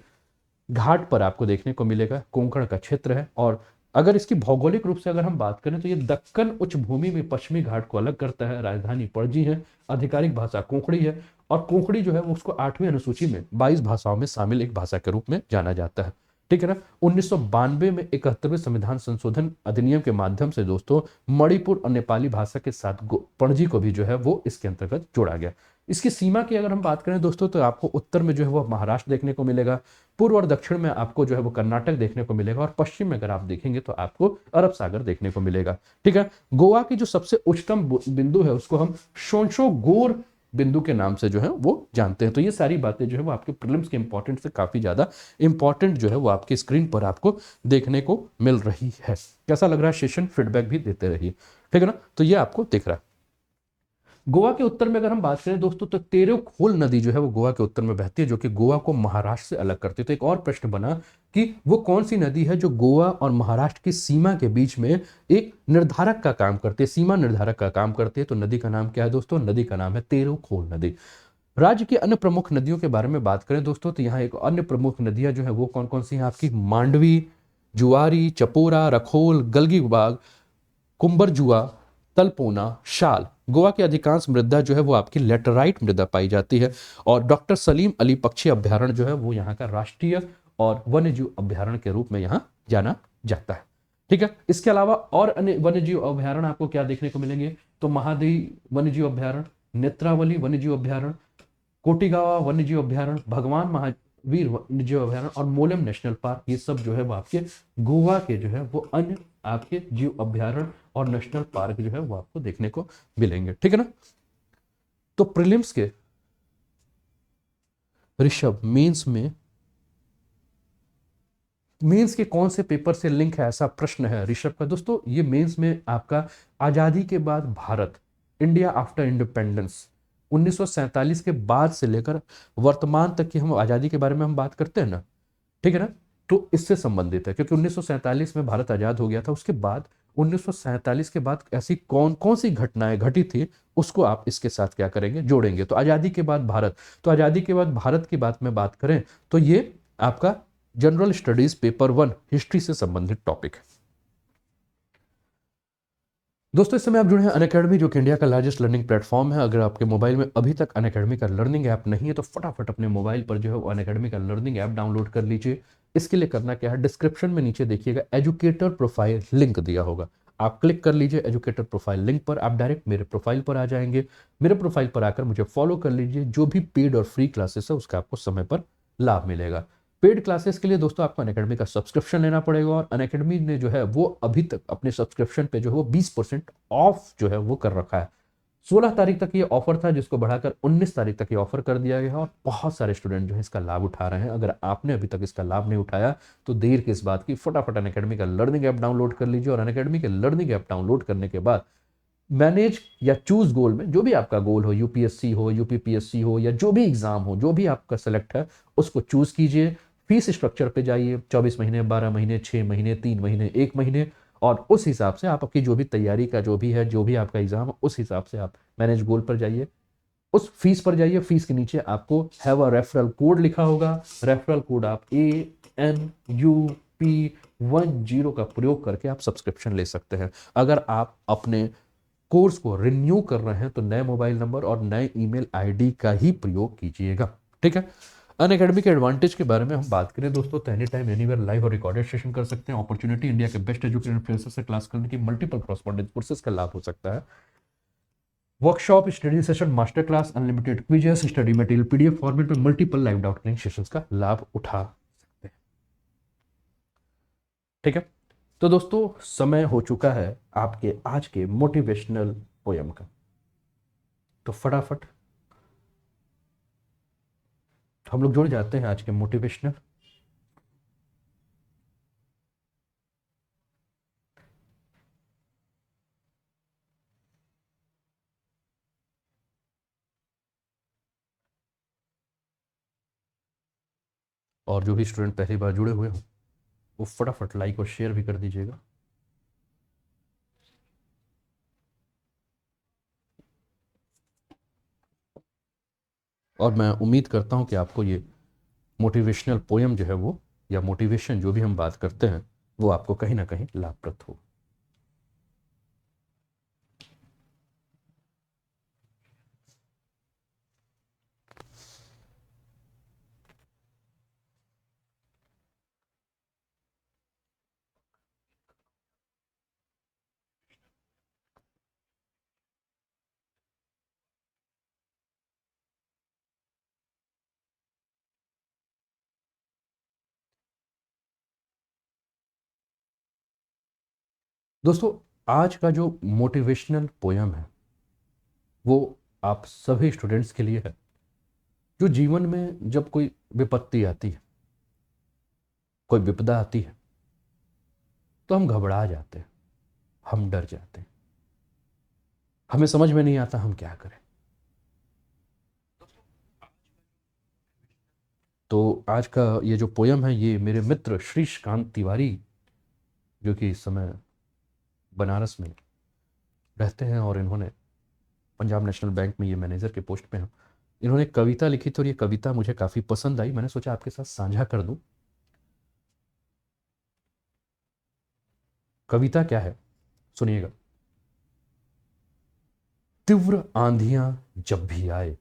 घाट पर आपको देखने को मिलेगा, कोंकण का क्षेत्र है। और अगर इसकी भौगोलिक रूप से अगर हम बात करें तो ये दक्कन उच्च भूमि में पश्चिमी घाट को अलग करता है। राजधानी पणजी है, आधिकारिक भाषा कोंकणी है और कोंकणी जो है वो उसको 8वीं अनुसूची में 22 भाषाओं में शामिल एक भाषा के रूप में जाना जाता है, ठीक है ना। 1992 में 71वें संविधान संशोधन अधिनियम के माध्यम से दोस्तों मणिपुर और नेपाली भाषा के साथ पणजी को भी जो है वो इसके अंतर्गत जोड़ा गया। इसकी सीमा की अगर हम बात करें दोस्तों तो आपको उत्तर में जो है वो महाराष्ट्र देखने को मिलेगा, पूर्व और दक्षिण में आपको जो है वो कर्नाटक देखने को मिलेगा, और पश्चिम में अगर आप देखेंगे तो आपको अरब सागर देखने को मिलेगा। ठीक है। गोवा की जो सबसे उच्चतम बिंदु है उसको हम शोंशोगोर बिंदु के नाम से जो है वो जानते हैं। तो ये सारी बातें जो है वो आपके प्रीलिम्स के इंपॉर्टेंट से काफी ज्यादा इंपॉर्टेंट जो है वो आपकी स्क्रीन पर आपको देखने को मिल रही है। कैसा लग रहा है सेशन, फीडबैक भी देते रहिए। ठीक है ना। तो ये आपको दिख रहा है। गोवा के उत्तर में अगर हम बात करें दोस्तों तो तेरेखोल नदी जो है वो गोवा के उत्तर में बहती है, जो कि गोवा को महाराष्ट्र से अलग करती है। तो एक और प्रश्न बना कि वो कौन सी नदी है जो गोवा और महाराष्ट्र की सीमा के बीच में एक निर्धारक का काम करती है, सीमा निर्धारक का काम करती है। तो नदी का नाम क्या है दोस्तों? नदी का नाम है तेरेखोल नदी। राज्य की अन्य प्रमुख नदियों के बारे में बात करें दोस्तों तो यहाँ एक अन्य प्रमुख नदियां जो है वो कौन कौन सी हैं आपकी? मांडवी, जुआरी, चपोरा, रखोल, गलगीबाग, कुंभरजुआ, तलपोना, शाल। गोवा की अधिकांश मृदा जो है वो आपकी लेटराइट मृदा पाई जाती है, और डॉक्टर सलीम अली पक्षी अभ्यारण्य जो है वो यहाँ का राष्ट्रीय और वन्यजीव अभ्यारण्य के रूप में यहाँ जाना जाता है। ठीक है। इसके अलावा और अन्य वन्यजीव अभ्यारण्य आपको क्या देखने को मिलेंगे? तो महादेवी वन्यजीव अभ्यारण्य, नेत्रावली वन्यजीव अभ्यारण्य, कोटिगावा वन्यजीव अभ्यारण्य, भगवान महावीर वन्यजीव अभ्यारण्य और मोलेम नेशनल पार्क। ये सब जो है वो आपके गोवा के जो है वो अन्य आपके जीव अभ्यारण्य और नेशनल पार्क जो है वो आपको देखने को मिलेंगे। ठीक है ना। तो प्रीलिम्स के ऋषभ मेंस के कौन से पेपर से लिंक है, ऐसा प्रश्न है ऋषभ का। दोस्तों ये मेंस में आपका आजादी के बाद भारत, इंडिया आफ्टर इंडिपेंडेंस, 1947 के बाद से लेकर वर्तमान तक की हम आजादी के बारे में हम बात करते हैं ना। ठीक है ना। तो इससे संबंधित है, क्योंकि 1947 में भारत आजाद हो गया था, उसके बाद 1947 के बाद ऐसी कौन कौन सी घटनाएं घटी थी उसको आप इसके साथ क्या करेंगे? जोड़ेंगे। तो आजादी के बाद भारत, तो आजादी के बाद भारत की बात में बात करें तो ये आपका जनरल स्टडीज पेपर 1 हिस्ट्री से संबंधित टॉपिक है। दोस्तों इस समय आप जुड़े हैं अनअकैडमी, जो कि इंडिया का लार्जेस्ट लर्निंग प्लेटफॉर्म है। अगर आपके मोबाइल में अभी तक अनअकैडमी का लर्निंग ऐप नहीं है तो फटाफट अपने मोबाइल पर जो है अनअकैडमी का लर्निंग ऐप डाउनलोड कर लीजिए। इसके लिए करना क्या है, डिस्क्रिप्शन में नीचे देखिएगा एजुकेटर प्रोफाइल लिंक दिया होगा, आप क्लिक कर लीजिए एजुकेटर प्रोफाइल लिंक पर, आप डायरेक्ट मेरे प्रोफाइल पर आ जाएंगे। मेरे प्रोफाइल पर आकर मुझे फॉलो कर लीजिए। जो भी पेड और फ्री क्लासेस है उसका आपको समय पर लाभ मिलेगा। पेड क्लासेस के लिए दोस्तों आपको अनअकैडमी का सब्सक्रिप्शन लेना पड़ेगा, और अनअकैडमी ने जो है वो अभी तक अपने सब्सक्रिप्शन पे जो है वो 20% ऑफ जो है वो कर रखा है। 16 तारीख तक ये ऑफर था, जिसको बढ़ाकर 19 तारीख तक ये ऑफर कर दिया गया है, और बहुत सारे स्टूडेंट जो है इसका लाभ उठा रहे हैं। अगर आपने अभी तक इसका लाभ नहीं उठाया तो देर किस बात की, फटाफट अनअकैडमी का लर्निंग ऐप डाउनलोड कर लीजिए। और अनअकैडमी के लर्निंग ऐप डाउनलोड करने के बाद मैनेज या चूज गोल में जो भी आपका गोल हो, यूपीएससी हो, यूपीपीएससी हो, या जो भी एग्जाम हो, जो भी आपका सेलेक्ट है उसको चूज कीजिए। फीस स्ट्रक्चर पे जाइए, 24 महीने, 12 महीने, 6 महीने, 3 महीने, 1 महीने, और उस हिसाब से आप आपकी जो भी तैयारी का जो भी है, जो भी आपका एग्जाम है, उस हिसाब से आप मैनेज गोल पर जाइए, उस फीस पर जाइए। फीस के नीचे आपको हैव अ रेफरल कोड लिखा होगा। रेफरल कोड आप ANUP10 का प्रयोग करके आप सब्सक्रिप्शन ले सकते हैं। अगर आप अपने कोर्स को रिन्यू कर रहे हैं तो नए मोबाइल नंबर और नए ईमेल आईडी का ही प्रयोग कीजिएगा। ठीक है। अनअकैडमी के एडवांटेज के बारे में हम बात करें दोस्तों तो एनी टाइम एनीवेयर लाइव और रिकॉर्डेड सेशन कर सकते हैं। अपॉर्चुनिटी, इंडिया के बेस्ट एजुकेटेड इन्फ्लुएंसर से क्लास करने की, मल्टीपल कॉरेस्पॉन्डेंस कोर्सेज का लाभ हो सकता है, workshop, study session, master class, unlimited quizzes, study material PDF format में, multiple live doubt clearing sessions का लाभ उठा सकते हैं। ठीक है। तो दोस्तों समय हो चुका है आपके आज के मोटिवेशनल पोयम का, तो फटाफट हम लोग जुड़ जाते हैं आज के मोटिवेशनल। और जो भी स्टूडेंट पहली बार जुड़े हुए हो वो फटाफट लाइक और शेयर भी कर दीजिएगा। और मैं उम्मीद करता हूं कि आपको ये मोटिवेशनल पोयम जो है वो, या मोटिवेशन जो भी हम बात करते हैं, वो आपको कहीं ना कहीं लाभप्रद हो। दोस्तों, आज का जो मोटिवेशनल पोयम है वो आप सभी स्टूडेंट्स के लिए है, जो जीवन में जब कोई विपत्ति आती है, कोई विपदा आती है, तो हम घबरा जाते हैं, हम डर जाते हैं, हमें समझ में नहीं आता हम क्या करें। तो आज का ये जो पोयम है ये मेरे मित्र श्रीकांत तिवारी, जो कि इस समय बनारस में रहते हैं और इन्होंने पंजाब नेशनल बैंक में ये मैनेजर के पोस्ट पे हैं, इन्होंने कविता लिखी थी और ये कविता मुझे काफ़ी पसंद आई। मैंने सोचा आपके साथ साझा कर दूं। कविता क्या है सुनिएगा। तीव्र आंधियां जब भी आए,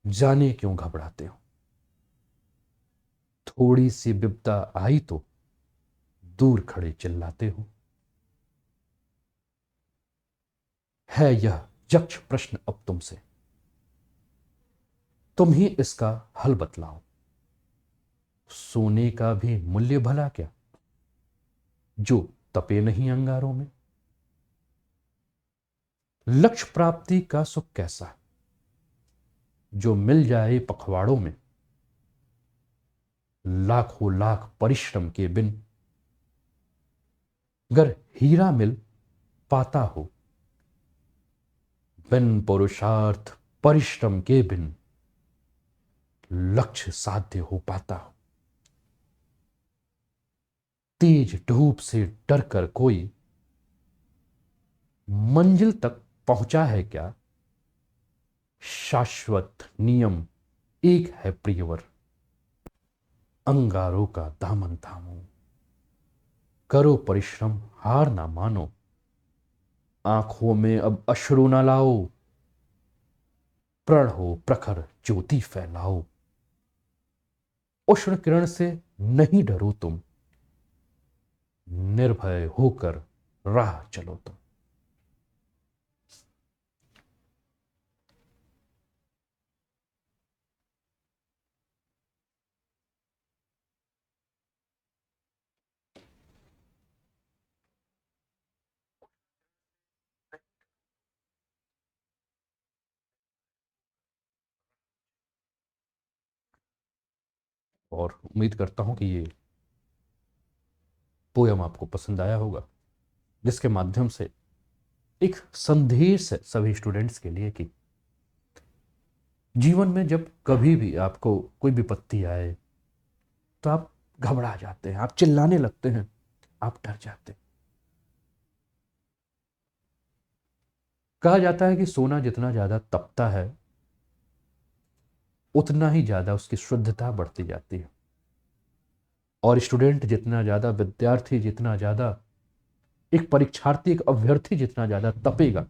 जाने क्यों घबराते हो। थोड़ी सी विपदा आई तो दूर खड़े चिल्लाते हो। है यह यक्ष प्रश्न अब तुमसे, तुम ही इसका हल बतलाओ। सोने का भी मूल्य भला क्या, जो तपे नहीं अंगारों में। लक्ष्य प्राप्ति का सुख कैसा, जो मिल जाए पखवाड़ों में। लाखों लाख परिश्रम के बिन, गर हीरा मिल पाता हो। बिन पुरुषार्थ परिश्रम के बिन, लक्ष्य साध्य हो पाता हो। तेज धूप से डरकर कोई मंजिल तक पहुंचा है क्या। शाश्वत नियम एक है प्रियवर, अंगारों का दामन थामो। करो परिश्रम हार ना मानो, आंखों में अब अश्रु ना लाओ। प्रण हो प्रखर ज्योति फैलाओ, उष्ण किरण से नहीं डरो तुम। निर्भय होकर राह चलो तुम। और उम्मीद करता हूं कि ये पोयम आपको पसंद आया होगा, जिसके माध्यम से एक संदेश है सभी स्टूडेंट्स के लिए कि जीवन में जब कभी भी आपको कोई विपत्ति आए तो आप घबरा जाते हैं, आप चिल्लाने लगते हैं, आप डर जाते हैं। कहा जाता है कि सोना जितना ज्यादा तपता है उतना ही ज्यादा उसकी शुद्धता बढ़ती जाती है, और स्टूडेंट जितना ज्यादा, विद्यार्थी जितना ज्यादा, एक परीक्षार्थी, एक अभ्यर्थी जितना ज्यादा तपेगा,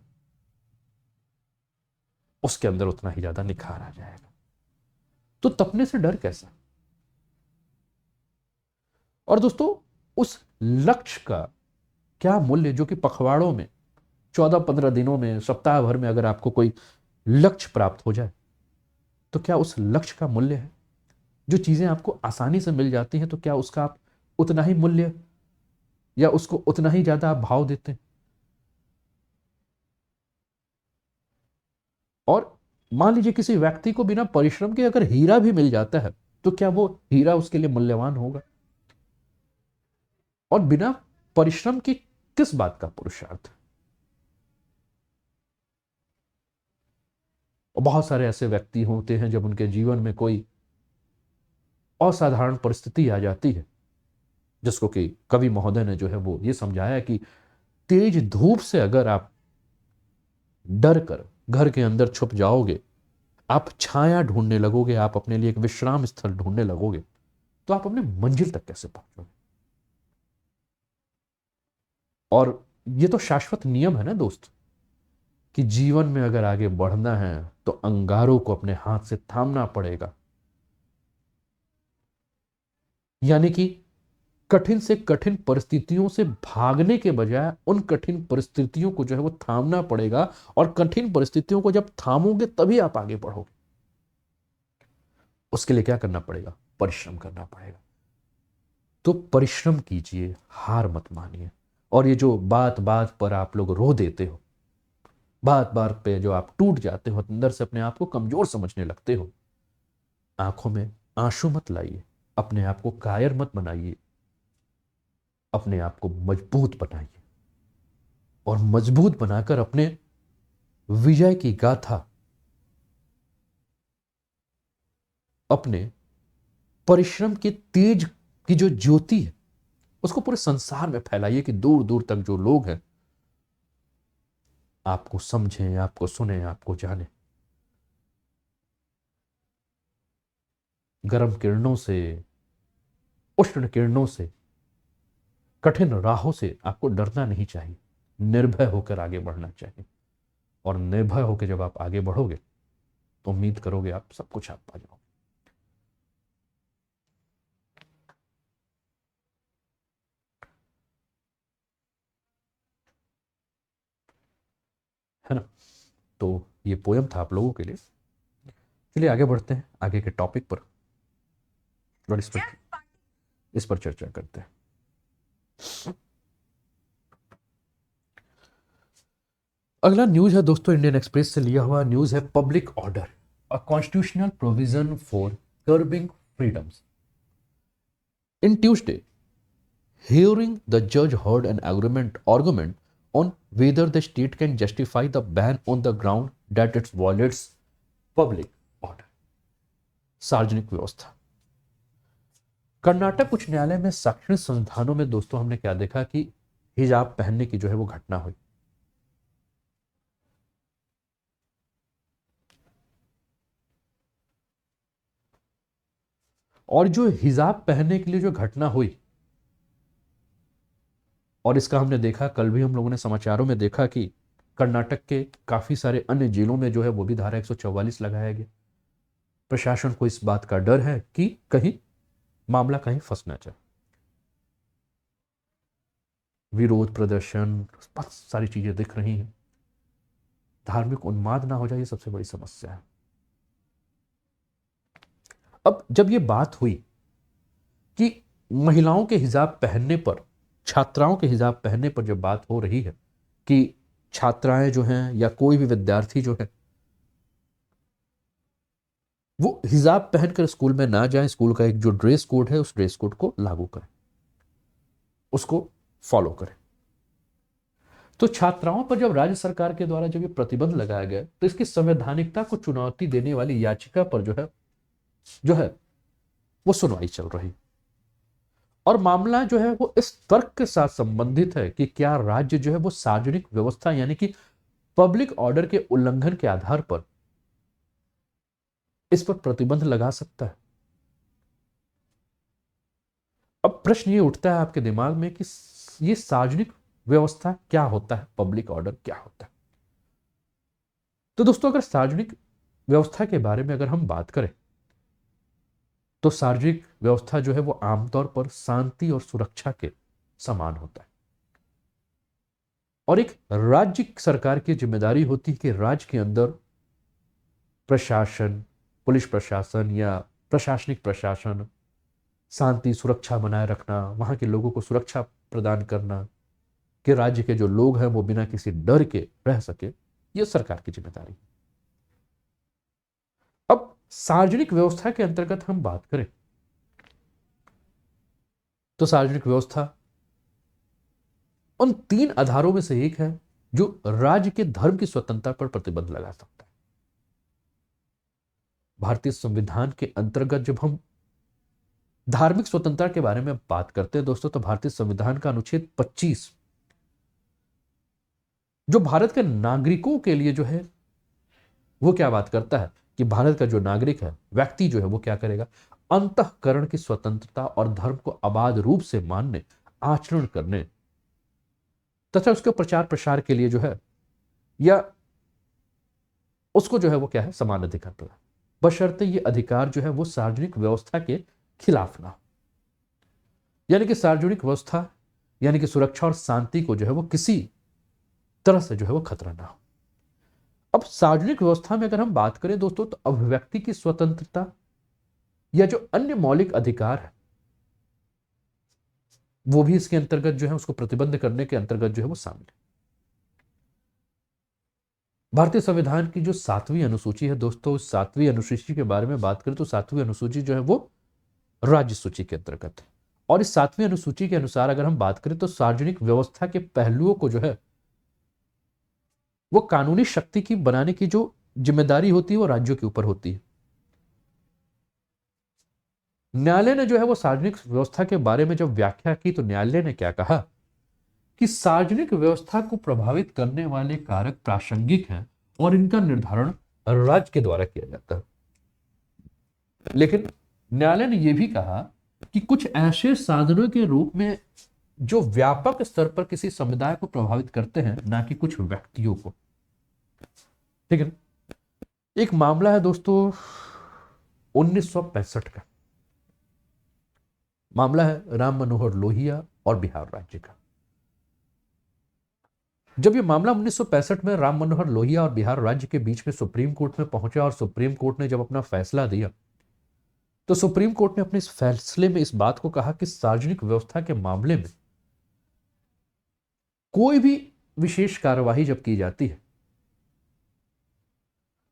उसके अंदर उतना ही ज्यादा निखार आ जाएगा। तो तपने से डर कैसा। और दोस्तों, उस लक्ष्य का क्या मूल्य, जो कि पखवाड़ों में 14-15 दिनों में, सप्ताह भर में अगर आपको कोई लक्ष्य प्राप्त हो जाए, तो क्या उस लक्ष्य का मूल्य है। जो चीजें आपको आसानी से मिल जाती हैं, तो क्या उसका आप उतना ही मूल्य या उसको उतना ही ज्यादा आप भाव देते हैं। और मान लीजिए किसी व्यक्ति को बिना परिश्रम के अगर हीरा भी मिल जाता है, तो क्या वो हीरा उसके लिए मूल्यवान होगा। और बिना परिश्रम के किस बात का पुरुषार्थ। और बहुत सारे ऐसे व्यक्ति होते हैं जब उनके जीवन में कोई असाधारण परिस्थिति आ जाती है, जिसको कि कवि महोदय ने जो है वो ये समझाया कि तेज धूप से अगर आप डर कर घर के अंदर छुप जाओगे, आप छाया ढूंढने लगोगे, आप अपने लिए एक विश्राम स्थल ढूंढने लगोगे, तो आप अपने मंजिल तक कैसे पहुंचोगे। और ये तो शाश्वत नियम है ना दोस्त, कि जीवन में अगर आगे बढ़ना है तो अंगारों को अपने हाथ से थामना पड़ेगा। यानी कि कठिन से कठिन परिस्थितियों से भागने के बजाय उन कठिन परिस्थितियों को जो है वो थामना पड़ेगा। और कठिन परिस्थितियों को जब थामोगे तभी आप आगे बढ़ोगे। उसके लिए क्या करना पड़ेगा, परिश्रम करना पड़ेगा। तो परिश्रम कीजिए, हार मत मानिए। और ये जो बात बात पर आप लोग रो देते हो, बात बात पे जो आप टूट जाते हो, अंदर से अपने आप को कमजोर समझने लगते हो, आंखों में आंसू मत लाइए, अपने आप को कायर मत बनाइए, अपने आप को मजबूत बनाइए और मजबूत बनाकर अपने विजय की गाथा, अपने परिश्रम के तेज की जो ज्योति है उसको पूरे संसार में फैलाइए कि दूर दूर तक जो लोग हैं आपको समझें, आपको सुने, आपको जाने। गर्म किरणों से, उष्ण किरणों से, कठिन राहों से आपको डरना नहीं चाहिए, निर्भय होकर आगे बढ़ना चाहिए। और निर्भय होकर जब आप आगे बढ़ोगे तो उम्मीद करोगे आप सब कुछ आप पा जाओगे। है ना? तो ये पोयम था आप लोगों के लिए। चलिए आगे बढ़ते हैं, आगे के टॉपिक पर और इस पर चर्चा करते हैं। अगला न्यूज है दोस्तों, इंडियन एक्सप्रेस से लिया हुआ न्यूज है, public order, a constitutional provision for curbing freedoms. In Tuesday hearing, the judge heard an argument on whether the state can justify the ban on the ground that it violates public order, सार्वजनिक व्यवस्था। कर्नाटक उच्च न्यायालय में शैक्षणिक संस्थानों में दोस्तों हमने क्या देखा कि हिजाब पहनने की जो है वो घटना हुई। और जो हिजाब पहनने के लिए जो घटना हुई, और इसका हमने देखा, कल भी हम लोगों ने समाचारों में देखा कि कर्नाटक के काफी सारे अन्य जिलों में जो है वो भी धारा 144 लगाया गया। प्रशासन को इस बात का डर है कि कहीं मामला कहीं फंस ना जाए। विरोध प्रदर्शन, बहुत सारी चीजें दिख रही हैं, धार्मिक उन्माद ना हो जाए, ये सबसे बड़ी समस्या है। अब जब ये बात हुई कि महिलाओं के हिजाब पहनने पर, छात्राओं के हिजाब पहनने पर जब बात हो रही है कि छात्राएं जो हैं या कोई भी विद्यार्थी जो है वो हिजाब पहनकर स्कूल में ना जाए, स्कूल का एक जो ड्रेस कोड है उस ड्रेस कोड को लागू करें, उसको फॉलो करें। तो छात्राओं पर जब राज्य सरकार के द्वारा जब ये प्रतिबंध लगाया गया तो इसकी संवैधानिकता को चुनौती देने वाली याचिका पर जो है वो सुनवाई चल रही। और मामला जो है वो इस तर्क के साथ संबंधित है कि क्या राज्य जो है वो सार्वजनिक व्यवस्था यानी कि पब्लिक ऑर्डर के उल्लंघन के आधार पर इस पर प्रतिबंध लगा सकता है। अब प्रश्न ये उठता है आपके दिमाग में कि ये सार्वजनिक व्यवस्था क्या होता है, पब्लिक ऑर्डर क्या होता है। तो दोस्तों अगर सार्वजनिक व्यवस्था के बारे में अगर हम बात करें तो सार्वजनिक व्यवस्था जो है वो आमतौर पर शांति और सुरक्षा के समान होता है। और एक राज्य सरकार की जिम्मेदारी होती है कि राज्य के अंदर प्रशासन, पुलिस प्रशासन या प्रशासनिक प्रशासन शांति सुरक्षा बनाए रखना, वहां के लोगों को सुरक्षा प्रदान करना, कि राज्य के जो लोग हैं वो बिना किसी डर के रह सके, यह सरकार की जिम्मेदारी। अब सार्वजनिक व्यवस्था के अंतर्गत हम बात करें तो सार्वजनिक व्यवस्था उन 3 आधारों में से एक है जो राज्य के धर्म की स्वतंत्रता पर प्रतिबंध लगा सकता है। भारतीय संविधान के अंतर्गत जब हम धार्मिक स्वतंत्रता के बारे में बात करते हैं दोस्तों, तो भारतीय संविधान का अनुच्छेद 25 जो भारत के नागरिकों के लिए जो है वो क्या बात करता है कि भारत का जो नागरिक है, व्यक्ति जो है वो क्या करेगा, अंतःकरण की स्वतंत्रता और धर्म को अबाध रूप से मानने, आचरण करने तथा उसके प्रचार प्रसार के लिए जो है या उसको जो है वो क्या है, समान अधिकार प्रदान, बशर्ते ये अधिकार जो है वो सार्वजनिक व्यवस्था के खिलाफ ना हो। यानी कि सार्वजनिक व्यवस्था यानी कि सुरक्षा और शांति को जो है वो किसी तरह से जो है वो खतरा ना हो। अब सार्वजनिक व्यवस्था में अगर हम बात करें दोस्तों तो अभिव्यक्ति की स्वतंत्रता या जो अन्य मौलिक अधिकार है वो भी इसके अंतर्गत जो है उसको प्रतिबंध करने के अंतर्गत जो है वो शामिल है। भारतीय संविधान की जो 7वीं अनुसूची है दोस्तों, उस 7वीं अनुसूची के बारे में बात करें तो 7वीं अनुसूची जो है वो राज्य सूची के अंतर्गत है। और इस 7वीं अनुसूची के अनुसार अगर हम बात करें तो सार्वजनिक व्यवस्था के पहलुओं को जो है वो कानूनी शक्ति की बनाने की जो जिम्मेदारी होती है वो राज्यों के ऊपर होती है। न्यायालय ने जो है वो सार्वजनिक व्यवस्था के बारे में जब व्याख्या की तो न्यायालय ने क्या कहा कि सार्वजनिक व्यवस्था को प्रभावित करने वाले कारक प्रासंगिक हैं और इनका निर्धारण राज्य के द्वारा किया जाता है। लेकिन न्यायालय ने यह भी कहा कि कुछ ऐसे साधनों के रूप में जो व्यापक स्तर पर किसी समुदाय को प्रभावित करते हैं, ना कि कुछ व्यक्तियों को। ठीक है। एक मामला है दोस्तों 1965 का मामला है, राम मनोहर लोहिया और बिहार राज्य का। जब यह मामला 1965 में राम मनोहर लोहिया और बिहार राज्य के बीच में सुप्रीम कोर्ट में पहुंचा और सुप्रीम कोर्ट ने जब अपना फैसला दिया तो सुप्रीम कोर्ट ने अपने इस फैसले में इस बात को कहा कि सार्वजनिक व्यवस्था के मामले में कोई भी विशेष कार्यवाही जब की जाती है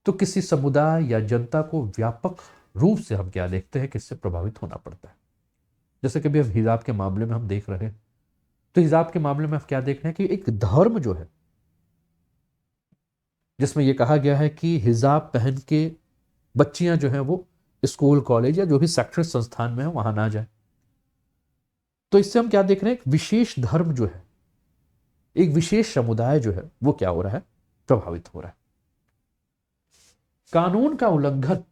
तो किसी समुदाय या जनता को व्यापक रूप से हम क्या देखते हैं कि इससे प्रभावित होना पड़ता है। जैसे कि अभी हिजाब के मामले में हम देख रहे हैं, तो हिजाब के मामले में हम क्या देख रहे हैं कि एक धर्म जो है जिसमें यह कहा गया है कि हिजाब पहन के बच्चियां जो है वो स्कूल कॉलेज या जो भी शैक्षणिक संस्थान में है वहां ना जाए, तो इससे हम क्या देख रहे हैं, एक विशेष धर्म जो है, एक विशेष समुदाय जो है वो क्या हो रहा है, प्रभावित हो रहा है। कानून का उल्लंघन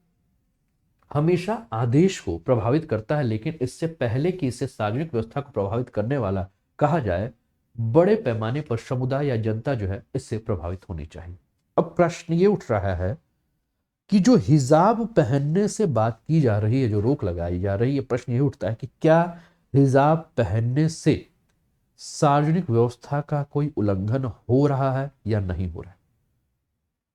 हमेशा आदेश को प्रभावित करता है, लेकिन इससे पहले कि इसे सार्वजनिक व्यवस्था को प्रभावित करने वाला कहा जाए, बड़े पैमाने पर समुदाय या जनता जो है इससे प्रभावित होनी चाहिए। अब प्रश्न ये उठ रहा है कि जो हिजाब पहनने से बात की जा रही है, जो रोक लगाई जा रही है, प्रश्न ये उठता है कि क्या हिजाब पहनने से सार्वजनिक व्यवस्था का कोई उल्लंघन हो रहा है या नहीं हो रहा है?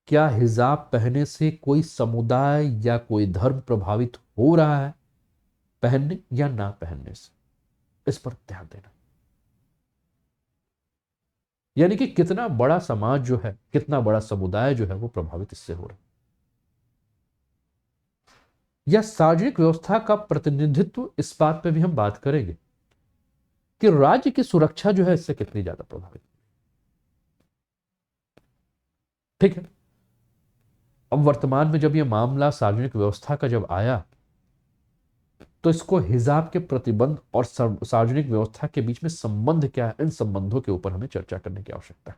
क्या हिजाब पहनने से कोई समुदाय या कोई धर्म प्रभावित हो रहा है, पहनने या ना पहनने से? इस पर ध्यान देना। यानी कि कितना बड़ा समाज जो है, कितना बड़ा समुदाय जो है वो प्रभावित इससे हो रहा है। या सार्वजनिक व्यवस्था का प्रतिनिधित्व, इस बात पे भी हम बात करेंगे कि राज्य की सुरक्षा जो है इससे कितनी ज्यादा प्रभावित। ठीक है। अब वर्तमान में जब यह मामला सार्वजनिक व्यवस्था का जब आया तो इसको हिजाब के प्रतिबंध और सार्वजनिक व्यवस्था के बीच में संबंध क्या है, इन संबंधों के ऊपर हमें चर्चा करने की आवश्यकता है।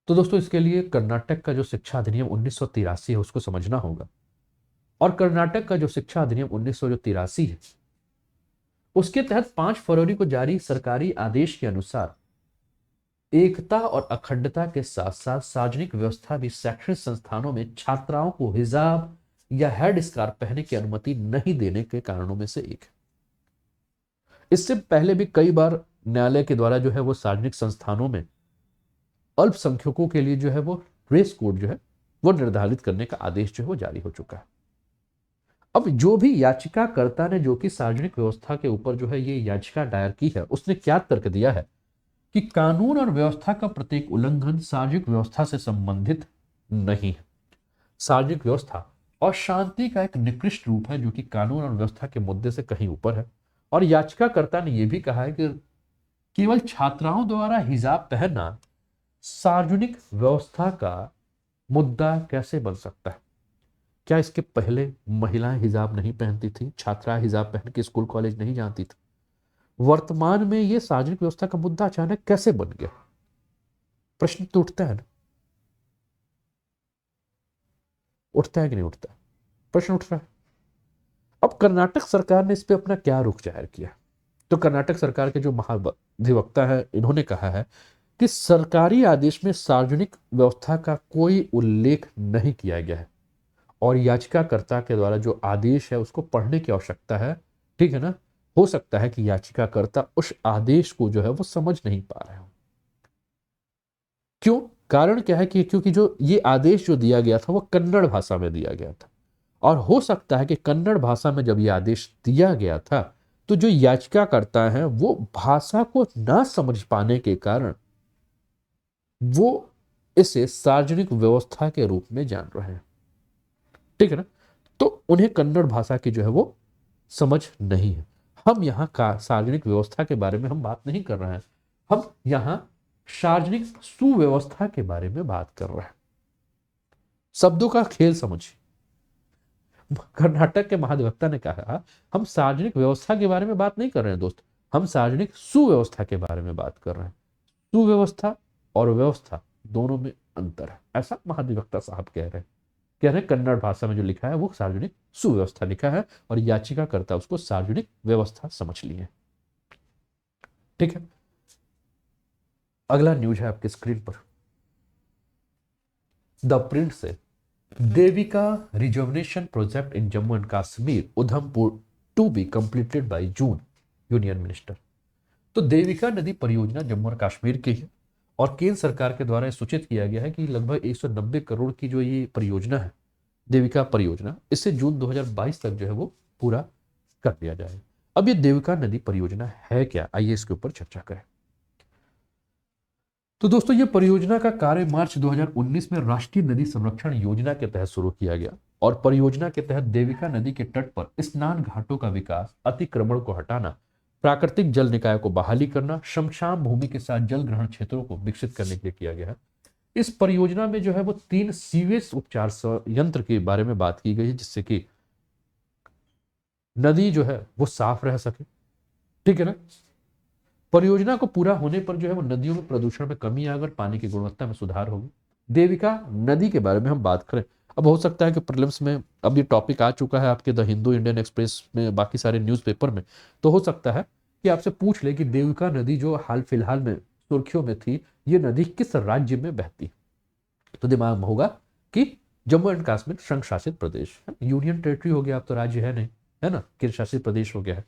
तो दोस्तों इसके लिए कर्नाटक का जो शिक्षा अधिनियम 1983 है उसको समझना होगा। और कर्नाटक का जो शिक्षा अधिनियम 1983 है उसके तहत 5 फरवरी को जारी सरकारी आदेश के अनुसार एकता और अखंडता के साथ साथ सार्वजनिक व्यवस्था भी शैक्षणिक संस्थानों में छात्राओं को हिजाब या हेड स्कार्फ पहनने की अनुमति नहीं देने के कारणों में से एक है। इससे पहले भी कई बार न्यायालय के द्वारा जो है वो सार्वजनिक संस्थानों में अल्पसंख्यकों के लिए जो है वो ड्रेस कोड जो है वो निर्धारित करने का आदेश जो है वो जारी हो चुका है। अब जो भी याचिकाकर्ता ने जो कि सार्वजनिक व्यवस्था के ऊपर जो है ये याचिका दायर की है, उसने क्या तर्क दिया है कि कानून और व्यवस्था का प्रत्येक उल्लंघन सार्वजनिक व्यवस्था से संबंधित नहीं है। सार्वजनिक व्यवस्था और शांति का एक निकृष्ट रूप है जो कि कानून और व्यवस्था के मुद्दे से कहीं ऊपर है। और याचिकाकर्ता ने यह भी कहा है कि केवल छात्राओं द्वारा हिजाब पहनना सार्वजनिक व्यवस्था का मुद्दा कैसे बन सकता है? क्या इसके पहले महिलाएं हिजाब नहीं पहनती थी, छात्राएं हिजाब पहन के स्कूल कॉलेज नहीं जाती थी? वर्तमान में यह सार्वजनिक व्यवस्था का मुद्दा अचानक कैसे बन गया? प्रश्न तो उठता है ना, उठता है कि नहीं उठता? प्रश्न उठ रहा है। अब कर्नाटक सरकार ने इस पे अपना क्या रुख जाहिर किया? तो कर्नाटक सरकार के जो महाधिवक्ता है इन्होंने कहा है कि सरकारी आदेश में सार्वजनिक व्यवस्था का कोई उल्लेख नहीं किया गया है और याचिकाकर्ता के द्वारा जो आदेश है उसको पढ़ने की आवश्यकता है। ठीक है ना, हो सकता है कि याचिकाकर्ता उस आदेश को जो है वो समझ नहीं पा रहे हो। क्यों? कारण क्या है कि क्योंकि जो ये आदेश जो दिया गया था वो कन्नड़ भाषा में दिया गया था और हो सकता है कि कन्नड़ भाषा में जब ये आदेश दिया गया था तो जो याचिकाकर्ता हैं वो भाषा को ना समझ पाने के कारण वो इसे सार्वजनिक व्यवस्था के रूप में जान रहे हैं, ठीक है ना। तो उन्हें कन्नड़ भाषा की जो है वो समझ नहीं है। हम यहाँ का सार्वजनिक व्यवस्था के बारे में हम बात नहीं कर रहे हैं, हम यहाँ सार्वजनिक सुव्यवस्था के बारे में बात कर रहे हैं। शब्दों का खेल समझिए। कर्नाटक के महाधिवक्ता ने कहा हम सार्वजनिक व्यवस्था के बारे में बात नहीं कर रहे हैं दोस्त, हम सार्वजनिक सुव्यवस्था के बारे में बात कर रहे हैं। सुव्यवस्था और व्यवस्था दोनों में अंतर है, ऐसा महाधिवक्ता साहब कह रहे हैं कन्नड़ भाषा में जो लिखा है वो सार्वजनिक सुव्यवस्था लिखा है और याचिकाकर्ता उसको सार्वजनिक व्यवस्था समझ लिए। ठीक है, अगला न्यूज है आपके स्क्रीन पर। द प्रिंट से Devika rejuvenation project in Jammu and Kashmir Udhampur to be completed by June, union minister. तो देविका नदी परियोजना जम्मू और कश्मीर की है और केंद्र सरकार के द्वारा सूचित किया गया है कि लगभग 190 करोड़ की जो ये परियोजना है देविका परियोजना, इससे जून 2022 तक जो है वो पूरा कर दिया जाए। अब ये देविका नदी परियोजना है क्या, आइए इसके ऊपर चर्चा करें। तो दोस्तों ये परियोजना का कार्य मार्च 2019 में राष्ट्रीय नदी संरक्षण योजना के तहत शुरू किया गया और परियोजना के तहत देविका नदी के तट पर स्नान घाटों का विकास, अतिक्रमण को हटाना, प्राकृतिक जल निकाय को बहाली करना, शमशान भूमि के साथ जल ग्रहण क्षेत्रों को विकसित करने के लिए किया गया है। इस परियोजना में जो है वो 3 सीवेज उपचार संयंत्र के बारे में बात की गई है जिससे कि नदी जो है वो साफ रह सके, ठीक है ना। परियोजना को पूरा होने पर जो है वो नदियों में प्रदूषण में कमी आएगी और पानी की गुणवत्ता में सुधार होगी। देविका नदी के बारे में हम बात करें, अब हो सकता है कि प्रीलिम्स में अब ये टॉपिक आ चुका है आपके द हिंदू, इंडियन एक्सप्रेस में, बाकी सारे न्यूज़पेपर में, तो हो सकता है कि आपसे पूछ ले कि देविका नदी जो हाल फिलहाल में सुर्खियों में थी, ये नदी किस राज्य में बहती, तो दिमाग में होगा कि जम्मू एंड कश्मीर संघ शासित प्रदेश, यूनियन टेरिटरी हो गया, अब तो राज्य है नहीं, है ना, केंद्र शासित प्रदेश हो गया है।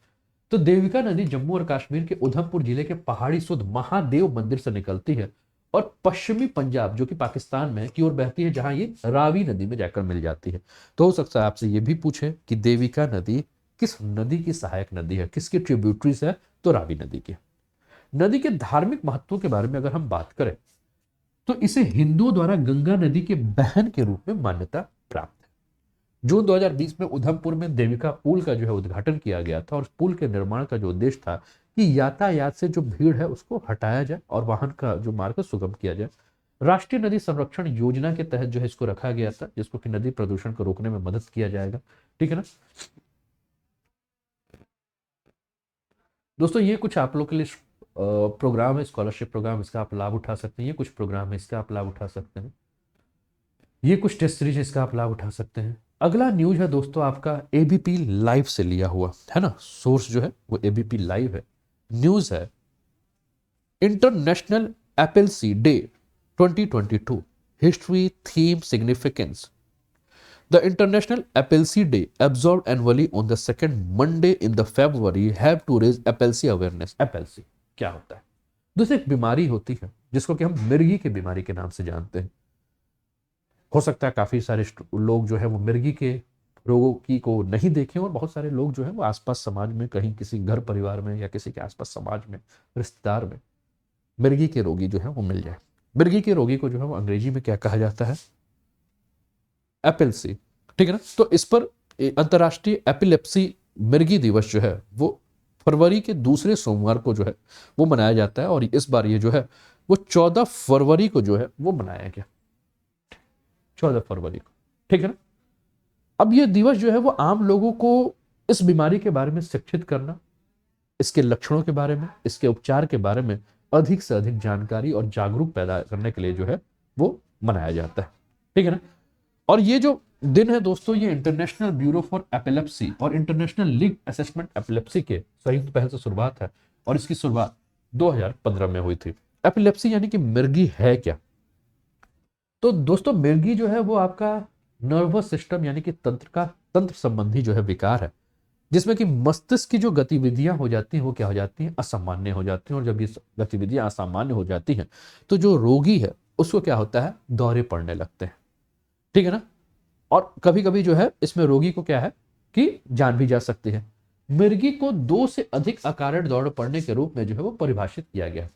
तो देविका नदी जम्मू और कश्मीर के उधमपुर जिले के पहाड़ी शुद्ध महादेव मंदिर से निकलती है और पश्चिमी पंजाब जो कि पाकिस्तान में की ओर बहती है, जहां ये रावी नदी में जाकर मिल जाती है। तो हो सकता है आपसे ये भी पूछे कि देविका नदी किस नदी की सहायक नदी है, किसकी ट्रिब्यूटरीज है, तो रावी नदी की। नदी के धार्मिक महत्व के बारे में अगर हम बात करें तो इसे हिंदुओं द्वारा गंगा नदी के बहन के रूप में मान्यता प्राप्त है। जून 2020 में उधमपुर में देविका पुल का जो है उद्घाटन किया गया था और पुल के निर्माण का जो उद्देश्य था कि यातायात से जो भीड़ है उसको हटाया जाए और वाहन का जो मार्ग सुगम किया जाए। राष्ट्रीय नदी संरक्षण योजना के तहत जो है इसको रखा गया था, जिसको कि नदी प्रदूषण को रोकने में मदद किया जाएगा, ठीक है ना दोस्तों। ये कुछ आप लोग के लिए प्रोग्राम है, स्कॉलरशिप प्रोग्राम, इसका आप लाभ उठा सकते हैं। ये कुछ प्रोग्राम है, इसका आप लाभ उठा सकते हैं। ये कुछ टेस्ट सीरीज, इसका आप लाभ उठा सकते हैं। अगला न्यूज है दोस्तों आपका एबीपी लाइव से लिया हुआ है ना, सोर्स जो है वो एबीपी लाइव है। न्यूज है international epilepsy day 2022 history theme significance. The International Epilepsy Day, observed annually on the second Monday in the February, have to raise epilepsy awareness. Epilepsy क्या होता है? दूसरी एक बीमारी होती है जिसको कि हम मिर्गी की बीमारी के नाम से जानते हैं। हो सकता है काफी सारे लोग जो है वो मिर्गी के रोगों की को नहीं देखें और बहुत सारे लोग जो है वो आसपास समाज में कहीं किसी घर परिवार में या किसी के आसपास समाज में रिश्तेदार में मिर्गी के रोगी जो है वो मिल जाए। मिर्गी के रोगी को जो है वो अंग्रेजी में क्या कहा जाता है? एपिलेप्सी, ठीक है ना। तो इस पर अंतर्राष्ट्रीय एपिलेप्सी मिर्गी दिवस जो है वो फरवरी के दूसरे सोमवार को जो है वो मनाया जाता है और इस बार ये जो है वो 14 फरवरी को जो है वो मनाया गया, 14 फरवरी को, ठीक है ना। अब ये दिवस जो है वो आम लोगों को इस बीमारी के बारे में शिक्षित करना, इसके लक्षणों के बारे में, इसके उपचार के बारे में अधिक से अधिक जानकारी और जागरूक पैदा करने के लिए जो है वो मनाया जाता है, ठीक है ना। और ये जो दिन है दोस्तों, ये इंटरनेशनल ब्यूरो फॉर एपिलेप्सी और इंटरनेशनल लीग असेसमेंट एपिलेप्सी के संयुक्त पहल से शुरुआत है और इसकी शुरुआत 2015 में हुई थी। एपिलेप्सी यानी कि मिर्गी है क्या? तो दोस्तों मिर्गी जो है वो आपका नर्वस सिस्टम यानी कि तंत्र संबंधी जो है विकार है, जिसमें कि मस्तिष्क की जो गतिविधियां हो जाती हैं वो क्या हो जाती हैं? असामान्य हो जाती हैं। और जब ये गतिविधियां असामान्य हो जाती हैं तो जो रोगी है उसको क्या होता है? दौरे पड़ने लगते हैं, ठीक है ना। और कभी कभी जो है इसमें रोगी को क्या है कि जान भी जा सकती है। मिर्गी को दो से अधिक अकारण दौड़ पड़ने के रूप में जो है वो परिभाषित किया गया।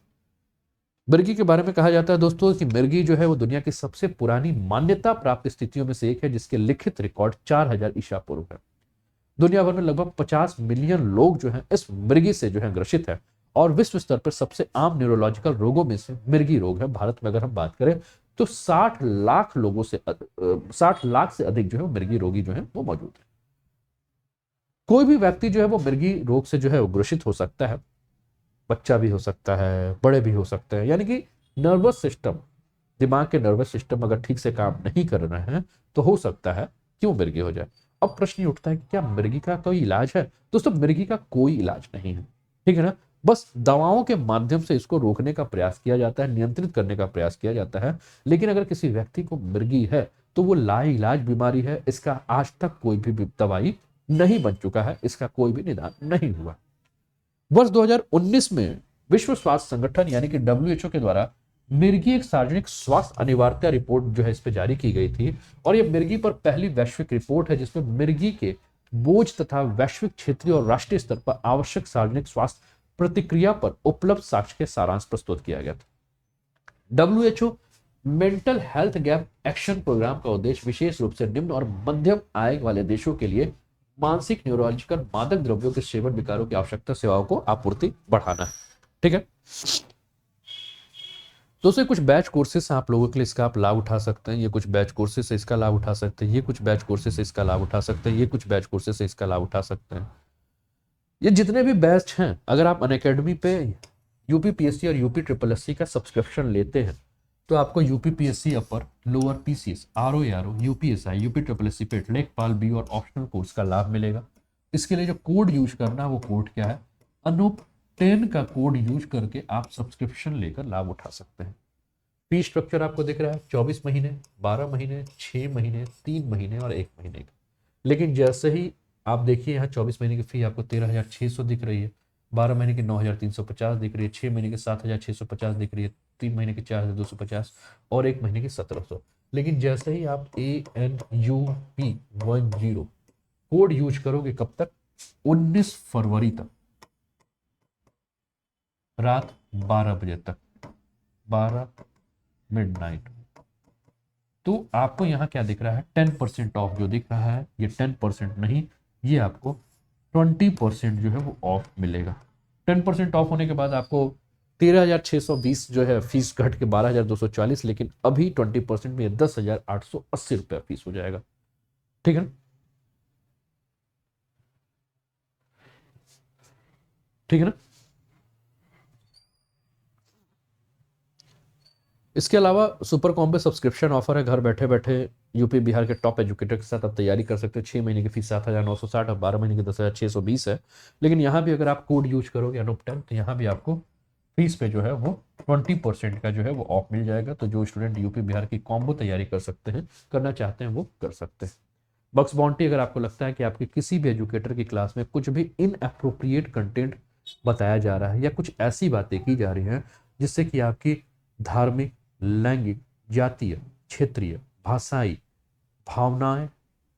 मिर्गी के बारे में कहा जाता है दोस्तों कि मिर्गी जो है वो दुनिया की सबसे पुरानी मान्यता प्राप्त स्थितियों में से एक है, जिसके लिखित रिकॉर्ड 4000 ईसा पूर्व है। दुनिया भर में लगभग 50 मिलियन लोग जो हैं इस मिर्गी से जो है ग्रसित है, और विश्व स्तर पर सबसे आम न्यूरोलॉजिकल रोगों में से मिर्गी रोग है। भारत में अगर हम बात करें तो 60 लाख लोगों से 60 लाख से अधिक जो है मिर्गी रोगी जो है वो मौजूद है। कोई भी व्यक्ति जो है वो मिर्गी रोग से जो है वो ग्रसित हो सकता है। बच्चा भी हो सकता है, बड़े भी हो सकते हैं, यानी कि नर्वस सिस्टम, दिमाग के नर्वस सिस्टम अगर ठीक से काम नहीं कर रहे हैं तो हो सकता है कि वो मिर्गी हो जाए। अब प्रश्न ये उठता है कि क्या मिर्गी का कोई इलाज है? दोस्तों, मिर्गी का कोई इलाज नहीं है, ठीक है ना। बस दवाओं के माध्यम से इसको रोकने का प्रयास किया जाता है, नियंत्रित करने का प्रयास किया जाता है। लेकिन अगर किसी व्यक्ति को मिर्गी है तो वो लाइलाज बीमारी है, इसका आज तक कोई भी दवाई नहीं बन चुका है, इसका कोई भी निदान नहीं हुआ। वर्ष 2019 में विश्व स्वास्थ्य संगठन यानी कि डब्ल्यूएचओ के द्वारा मिर्गी एक सार्वजनिक स्वास्थ्य अनिवार्यता रिपोर्ट जो है इस पे जारी की गई थी, और ये मिर्गी पर पहली वैश्विक रिपोर्ट है जिसमें मिर्गी के बोझ तथा वैश्विक, क्षेत्रीय और राष्ट्रीय स्तर पर आवश्यक सार्वजनिक स्वास्थ्य प्रतिक्रिया पर उपलब्ध साक्ष्य के सारांश प्रस्तुत किया गया था। WHO mental health gap action programme का उद्देश्य विशेष रूप से निम्न और मध्यम आय वाले देशों के लिए मानसिक न्यूरोलॉजिकल मादक द्रव्यों के सेवन विकारों की आवश्यकता सेवाओं को आपूर्ति बढ़ाना है, ठीक है। दोस्तों, कुछ बैच कोर्सेस आप लोगों के लिए इसका आप लाभ उठा सकते हैं, ये कुछ बैच कोर्सेस से इसका लाभ उठा सकते हैं, ये कुछ बैच कोर्सेस से इसका लाभ उठा सकते हैं, ये कुछ बैच कोर्सेस से इसका लाभ उठा सकते हैं। ये जितने भी बैच हैं, अगर आप अनअकैडमी पे यूपीपीएससी और यूपी ट्रिपल एससी का सब्सक्रिप्शन लेते हैं तो आपको UPPSC upper, lower PCS, RO, UPSI, UP triple SC PET, Lekhpal बी और ऑप्शनल कोर्स का लाभ मिलेगा। इसके लिए जो कोड यूज करना है वो कोड क्या है? अनूप 10 का कोड यूज करके आप सब्सक्रिप्शन लेकर लाभ उठा सकते हैं। फी स्ट्रक्चर आपको दिख रहा है 24 महीने, 12 महीने, 6 महीने, 3 महीने और 1 महीने का। लेकिन जैसे ही आप देखिए यहाँ 24 महीने की फी आपको 13,600 दिख रही है, 12 महीने की 9,350 दिख रही है, 6 महीने की 7,650 दिख रही है, 3 महीने की 4,250 और 1 महीने की 1,700। लेकिन जैसे ही आप ANUP10 कोड यूज करोगे, कब तक? 19 फरवरी तक, रात 12 बजे तक, 12 मिडनाइट, तो आपको यहाँ क्या दिख रहा है? 10% ऑफ जो दिख रहा है, ये 10% नहीं, ये आपको 20% जो है वो ऑफ मिलेगा। 10% ऑफ होने के बाद आपको 13,620 जो है फीस घट के 12,240, लेकिन अभी 20% में 10,880 रुपया फीस हो जाएगा, ठीक है ना? ठीक है ना? इसके अलावा सुपर कॉम्बो सब्सक्रिप्शन ऑफर है, घर बैठे बैठे यूपी बिहार के टॉप एजुकेटर के साथ आप तैयारी कर सकते हो। 6 महीने की फीस 7,960 और 12 महीने की 10,620 है। लेकिन यहाँ भी अगर आप कोड यूज करोगे अनूप 10, तो यहाँ भी आपको फीस पे जो है वो 20% का जो है वो ऑफ मिल जाएगा। तो जो स्टूडेंट यूपी बिहार की कॉम्बो तैयारी कर सकते हैं, करना चाहते हैं, वो कर सकते हैं। बक्स बाउंटी, अगर आपको लगता है कि आपके किसी भी एजुकेटर की क्लास में कुछ भी इनअप्रोप्रिएट कंटेंट बताया जा रहा है या कुछ ऐसी बातें की जा रही हैं जिससे कि आपकी धार्मिक, लैंगिक, जातीय, क्षेत्रीय, भाषाई भावनाएं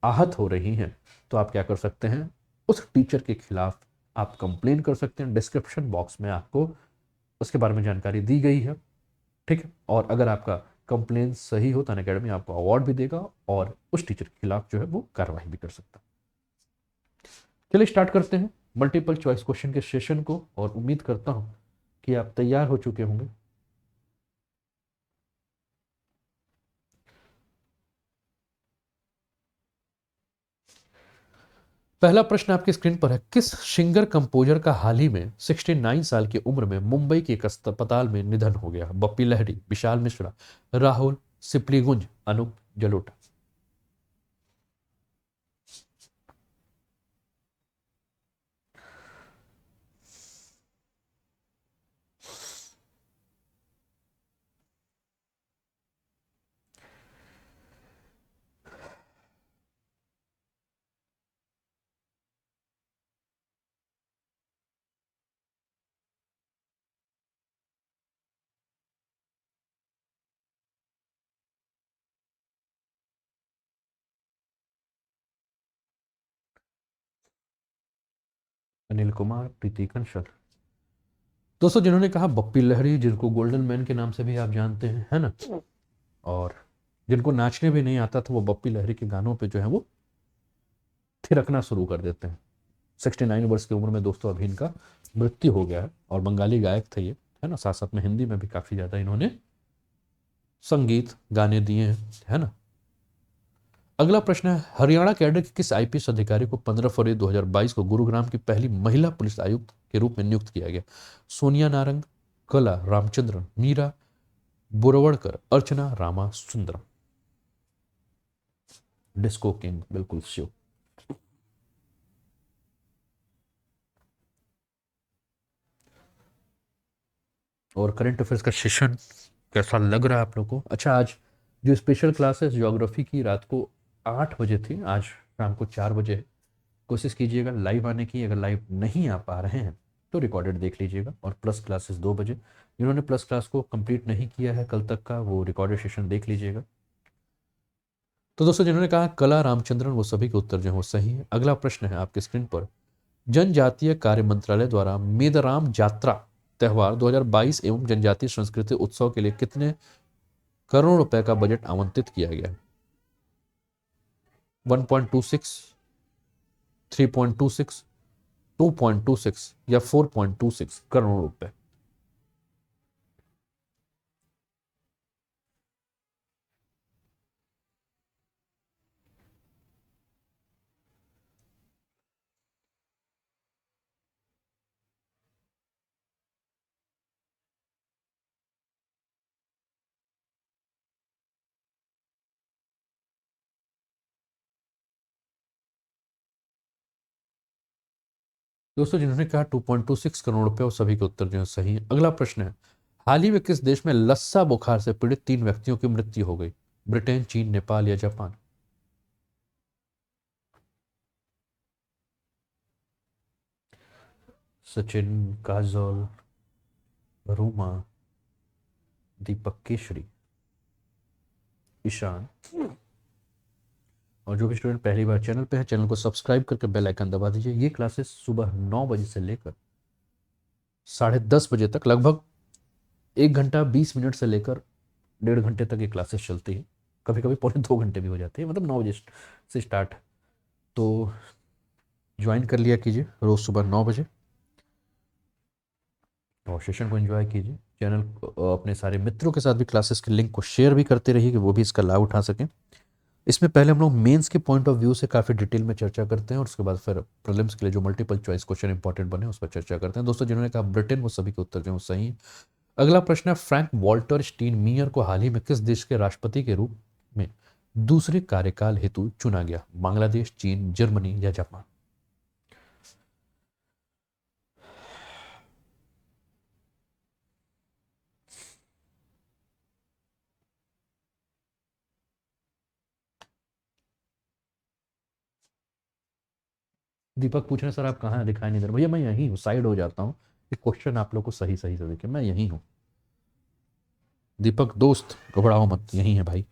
आहत हो रही हैं, तो आप क्या कर सकते हैं? उस टीचर के खिलाफ आप कंप्लेन कर सकते हैं। डिस्क्रिप्शन बॉक्स में आपको उसके बारे में जानकारी दी गई है, ठीक है। और अगर आपका कंप्लेन सही हो तो अनअकैडमी आपको अवार्ड भी देगा और उस टीचर के खिलाफ जो है वो कार्रवाई भी कर सकता है। चलिए स्टार्ट करते हैं मल्टीपल चॉइस क्वेश्चन के सेशन को, और उम्मीद करता हूं कि आप तैयार हो चुके होंगे। पहला प्रश्न आपकी स्क्रीन पर है। किस सिंगर कंपोजर का हाल ही में 69 साल की उम्र में मुंबई के एक अस्पताल में निधन हो गया? बप्पी लहरी, विशाल मिश्रा, राहुल सिप्लीगंज, अनूप जलोटा। अनिल कुमार, प्रीति कंशल। दोस्तों जिन्होंने कहा बप्पी लहरी, जिनको गोल्डन मैन के नाम से भी आप जानते हैं, है ना, और जिनको नाचने भी नहीं आता था वो बप्पी लहरी के गानों पे जो है वो थिरकना शुरू कर देते हैं। 69 वर्ष की उम्र में दोस्तों अभी इनका मृत्यु हो गया है, और बंगाली गायक थे ये, है ना, साथ साथ में हिंदी में भी काफ़ी ज़्यादा इन्होंने संगीत गाने दिए हैं, है ना। अगला प्रश्न है, हरियाणा कैडर के किस आईपीएस अधिकारी को 15 फरवरी 2022 को गुरुग्राम की पहली महिला पुलिस आयुक्त के रूप में नियुक्त किया गया? सोनिया नारंग, कला रामचंद्रन, मीरा बोरवड़कर, अर्चना रामा सुंदरम। डिस्को किंग, बिल्कुल शिव। और करंट अफेयर्स का सेशन कैसा लग रहा है आप लोग को? अच्छा, आज जो स्पेशल क्लासेस ज्योग्राफी की रात को 8 बजे थी, आज शाम को 4 बजे कोशिश कीजिएगा लाइव आने की। अगर लाइव नहीं आ पा रहे हैं तो रिकॉर्डेड देख लीजिएगा। और प्लस क्लासेस 2 बजे, जिन्होंने प्लस क्लास को कंप्लीट नहीं किया है कल तक का, वो रिकॉर्डेड सेशन देख लीजिएगा। तो दोस्तों जिन्होंने कहा कला रामचंद्रन, वो सभी के उत्तर जो है वो सही है। अगला प्रश्न है आपके स्क्रीन पर, जनजातीय कार्य मंत्रालय द्वारा मेदराम जात्रा त्योहार 2022 एवं जनजातीय संस्कृति उत्सव के लिए कितने करोड़ रुपए का बजट आवंटित किया गया है? 1.26, 3.26, 2.26 या 4.26 करोड़ रुपए? दोस्तों जिन्होंने कहा 2.26 करोड़ रुपए, और सभी के उत्तर जो है सही है। अगला प्रश्न है, हाल ही में किस देश में लस्सा बुखार से पीड़ित 3 व्यक्तियों की मृत्यु हो गई? ब्रिटेन, चीन, नेपाल या जापान? सचिन, काजोल, रूमा, दीपक केशरी, ईशान। और जो भी स्टूडेंट पहली बार चैनल पे है, चैनल को सब्सक्राइब करके बेल आइकन दबा दीजिए। ये क्लासेस सुबह 9 बजे से लेकर 10:30 बजे तक, लगभग 1 घंटा 20 मिनट से लेकर 1.5 घंटे तक ये क्लासेस चलती है। कभी कभी पौने 2 घंटे भी हो जाती है, मतलब 9 बजे से स्टार्ट। तो ज्वाइन कर लिया कीजिए रोज़ सुबह 9 बजे, और सेशन को एंजॉय कीजिए। चैनल अपने सारे मित्रों के साथ भी क्लासेस के लिंक को शेयर भी करते रहिए कि वो भी इसका लाभ उठा सकें। इसमें पहले हम लोग मेंस के पॉइंट ऑफ व्यू से काफ़ी डिटेल में चर्चा करते हैं, और उसके बाद फिर प्रीलिम्स के लिए जो मल्टीपल चॉइस क्वेश्चन इंपॉर्टेंट बने उस पर चर्चा करते हैं। दोस्तों जिन्होंने कहा ब्रिटेन, वो सभी के उत्तर जो हैं वो सही है। अगला प्रश्न है, फ्रैंक वॉल्टर स्टीनमीयर को हाल ही में किस देश के राष्ट्रपति के रूप में दूसरे कार्यकाल हेतु चुना गया? बांग्लादेश, चीन, जर्मनी या जापान? दीपक पूछ रहे हैं सर आप कहाँ हैं, दिखाई नहीं दे रहा। भैया मैं यहीं हूँ, साइड हो जाता हूँ। ये क्वेश्चन आप लोग को सही सही से देखे, मैं यहीं हूँ। दीपक दोस्त घबराओ मत, यहीं है भाई।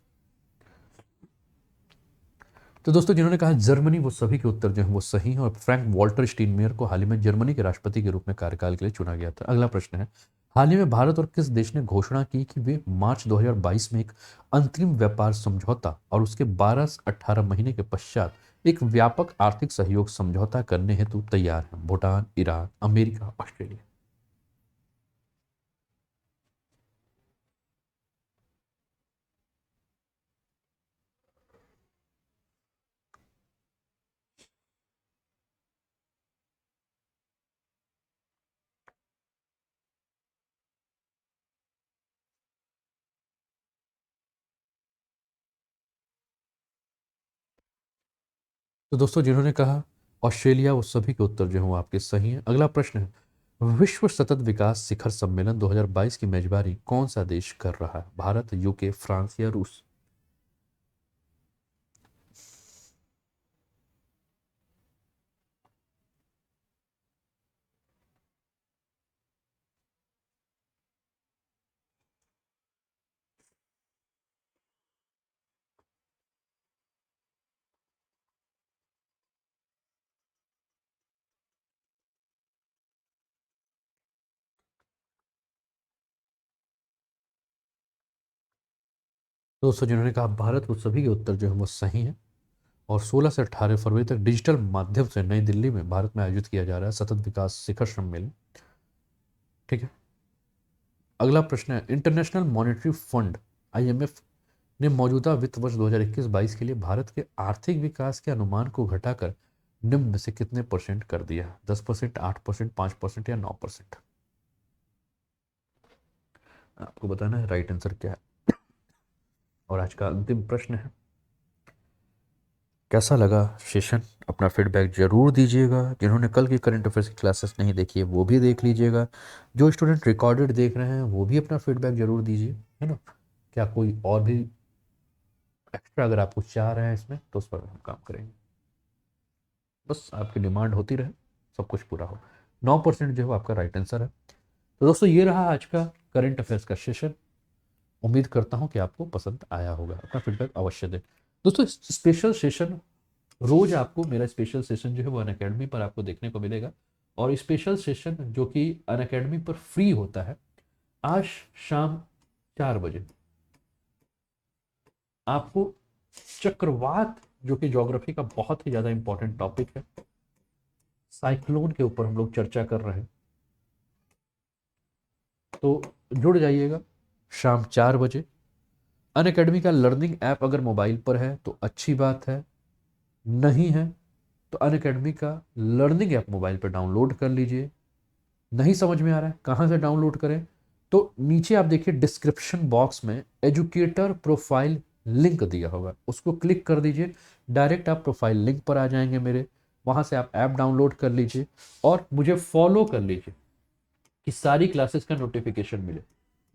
तो दोस्तों जिन्होंने कहा जर्मनी, वो सभी के उत्तर जो हैं वो सही हैं, और फ्रैंक वॉल्टर स्टीनमेयर को हाल ही में जर्मनी के राष्ट्रपति के रूप में कार्यकाल के लिए चुना गया था। अगला प्रश्न है, हाल ही में भारत और किस देश ने घोषणा की कि वे मार्च 2022 में एक अंतरिम व्यापार समझौता और उसके 12 से 18 महीने के पश्चात एक व्यापक आर्थिक सहयोग समझौता करने हेतु तैयार है? Bhutan, Iran, America, Australia? तो दोस्तों जिन्होंने कहा ऑस्ट्रेलिया, वो सभी के उत्तर जो हैं वो आपके सही हैं। अगला प्रश्न है, विश्व सतत विकास शिखर सम्मेलन 2022 की मेजबानी कौन सा देश कर रहा है? भारत, यूके, फ्रांस या रूस? दोस्तों जिन्होंने कहा भारत, वो सभी के उत्तर जो है वो सही है। और 16 से 18 फरवरी तक डिजिटल माध्यम से नई दिल्ली में भारत में आयोजित किया जा रहा है सतत विकास शिखर सम्मेलन। ठीक है। अगला प्रश्न है, इंटरनेशनल मॉनेटरी फंड IMF ने मौजूदा वित्त वर्ष 2021-22 के लिए भारत के आर्थिक विकास के अनुमान को घटाकर निम्न में से कितने परसेंट कर दिया? 10%, 8%, 5% या 9%? आपको बताना है राइट आंसर क्या है। और आज का अंतिम प्रश्न है, कैसा लगा सेशन? अपना फीडबैक जरूर दीजिएगा। जिन्होंने कल की करंट अफेयर्स की क्लासेस नहीं देखी है वो भी देख लीजिएगा। जो स्टूडेंट रिकॉर्डेड देख रहे हैं वो भी अपना फीडबैक जरूर दीजिए, है ना। क्या कोई और भी एक्स्ट्रा अगर आप कुछ चाह रहे हैं इसमें तो उस पर हम काम करेंगे। बस आपकी डिमांड होती रहे, सब कुछ पूरा हो। 9% जो है वो आपका राइट आंसर है। तो दोस्तों ये रहा आज का करंट अफेयर्स का सेशन। उम्मीद करता हूँ कि आपको पसंद आया होगा। अपना फीडबैक अवश्य दें। दोस्तों स्पेशल सेशन रोज आपको, मेरा स्पेशल सेशन जो है वो अनअकैडमी पर आपको देखने को मिलेगा। और स्पेशल सेशन जो कि अनअकैडमी पर फ्री होता है, आज शाम 4 बजे आपको चक्रवात, जो कि ज्योग्राफी का बहुत ही ज़्यादा इंपॉर्टेंट टॉपिक है, साइक्लोन के ऊपर हम लोग चर्चा कर रहे हैं। तो जुड़ जाइएगा शाम 4 बजे। अनअकैडमी का लर्निंग ऐप अगर मोबाइल पर है तो अच्छी बात है, नहीं है तो अनअकैडमी का लर्निंग ऐप मोबाइल पर डाउनलोड कर लीजिए। नहीं समझ में आ रहा है कहाँ से डाउनलोड करें, तो नीचे आप देखिए डिस्क्रिप्शन बॉक्स में एजुकेटर प्रोफाइल लिंक दिया होगा, उसको क्लिक कर दीजिए। डायरेक्ट आप प्रोफाइल लिंक पर आ जाएंगे मेरे, वहाँ से आप ऐप डाउनलोड कर लीजिए और मुझे फॉलो कर लीजिए कि सारी क्लासेस का नोटिफिकेशन मिले।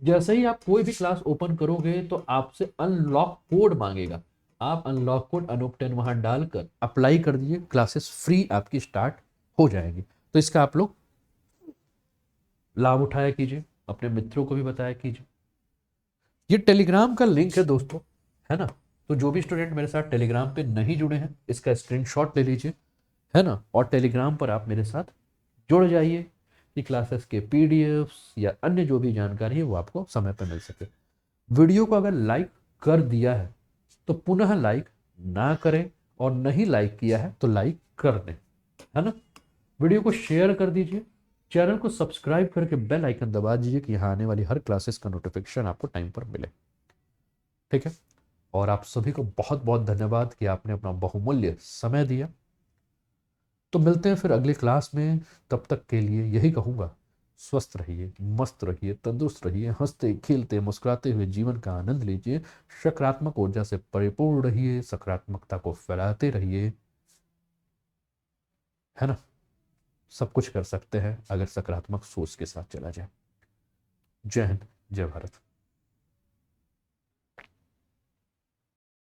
जैसे ही आप कोई भी क्लास ओपन करोगे तो आपसे अनलॉक कोड मांगेगा। आप अनलॉक कोड अनूप 10 वहां डालकर अप्लाई कर दीजिए, क्लासेस फ्री आपकी स्टार्ट हो जाएगी। तो इसका आप लोग लाभ उठाया कीजिए, अपने मित्रों को भी बताया कीजिए। ये टेलीग्राम का लिंक है दोस्तों, है ना। तो जो भी स्टूडेंट मेरे साथ टेलीग्राम पे नहीं जुड़े हैं, इसका स्क्रीनशॉट ले लीजिए, है ना। और टेलीग्राम पर आप मेरे साथ जुड़ जाइए कि क्लासेस के PDFs या अन्य जो भी जानकारी है वो आपको समय पर मिल सके। वीडियो को अगर लाइक कर दिया है तो पुनः लाइक ना करें, और नहीं लाइक किया है तो लाइक कर दें, है ना। वीडियो को शेयर कर दीजिए, चैनल को सब्सक्राइब करके बेल आइकन दबा दीजिए कि यहाँ आने वाली हर क्लासेस का नोटिफिकेशन आपको टाइम पर मिले। ठीक है। और आप सभी को बहुत बहुत धन्यवाद कि आपने अपना बहुमूल्य समय दिया। तो मिलते हैं फिर अगली क्लास में। तब तक के लिए यही कहूँगा, स्वस्थ रहिए, मस्त रहिए, तंदुरुस्त रहिए, हंसते खेलते मुस्कुराते हुए जीवन का आनंद लीजिए, सकारात्मक ऊर्जा से परिपूर्ण रहिए, सकारात्मकता को फैलाते रहिए, है ना। सब कुछ कर सकते हैं अगर सकारात्मक सोच के साथ चला जाए। जय हिंद, जय भारत।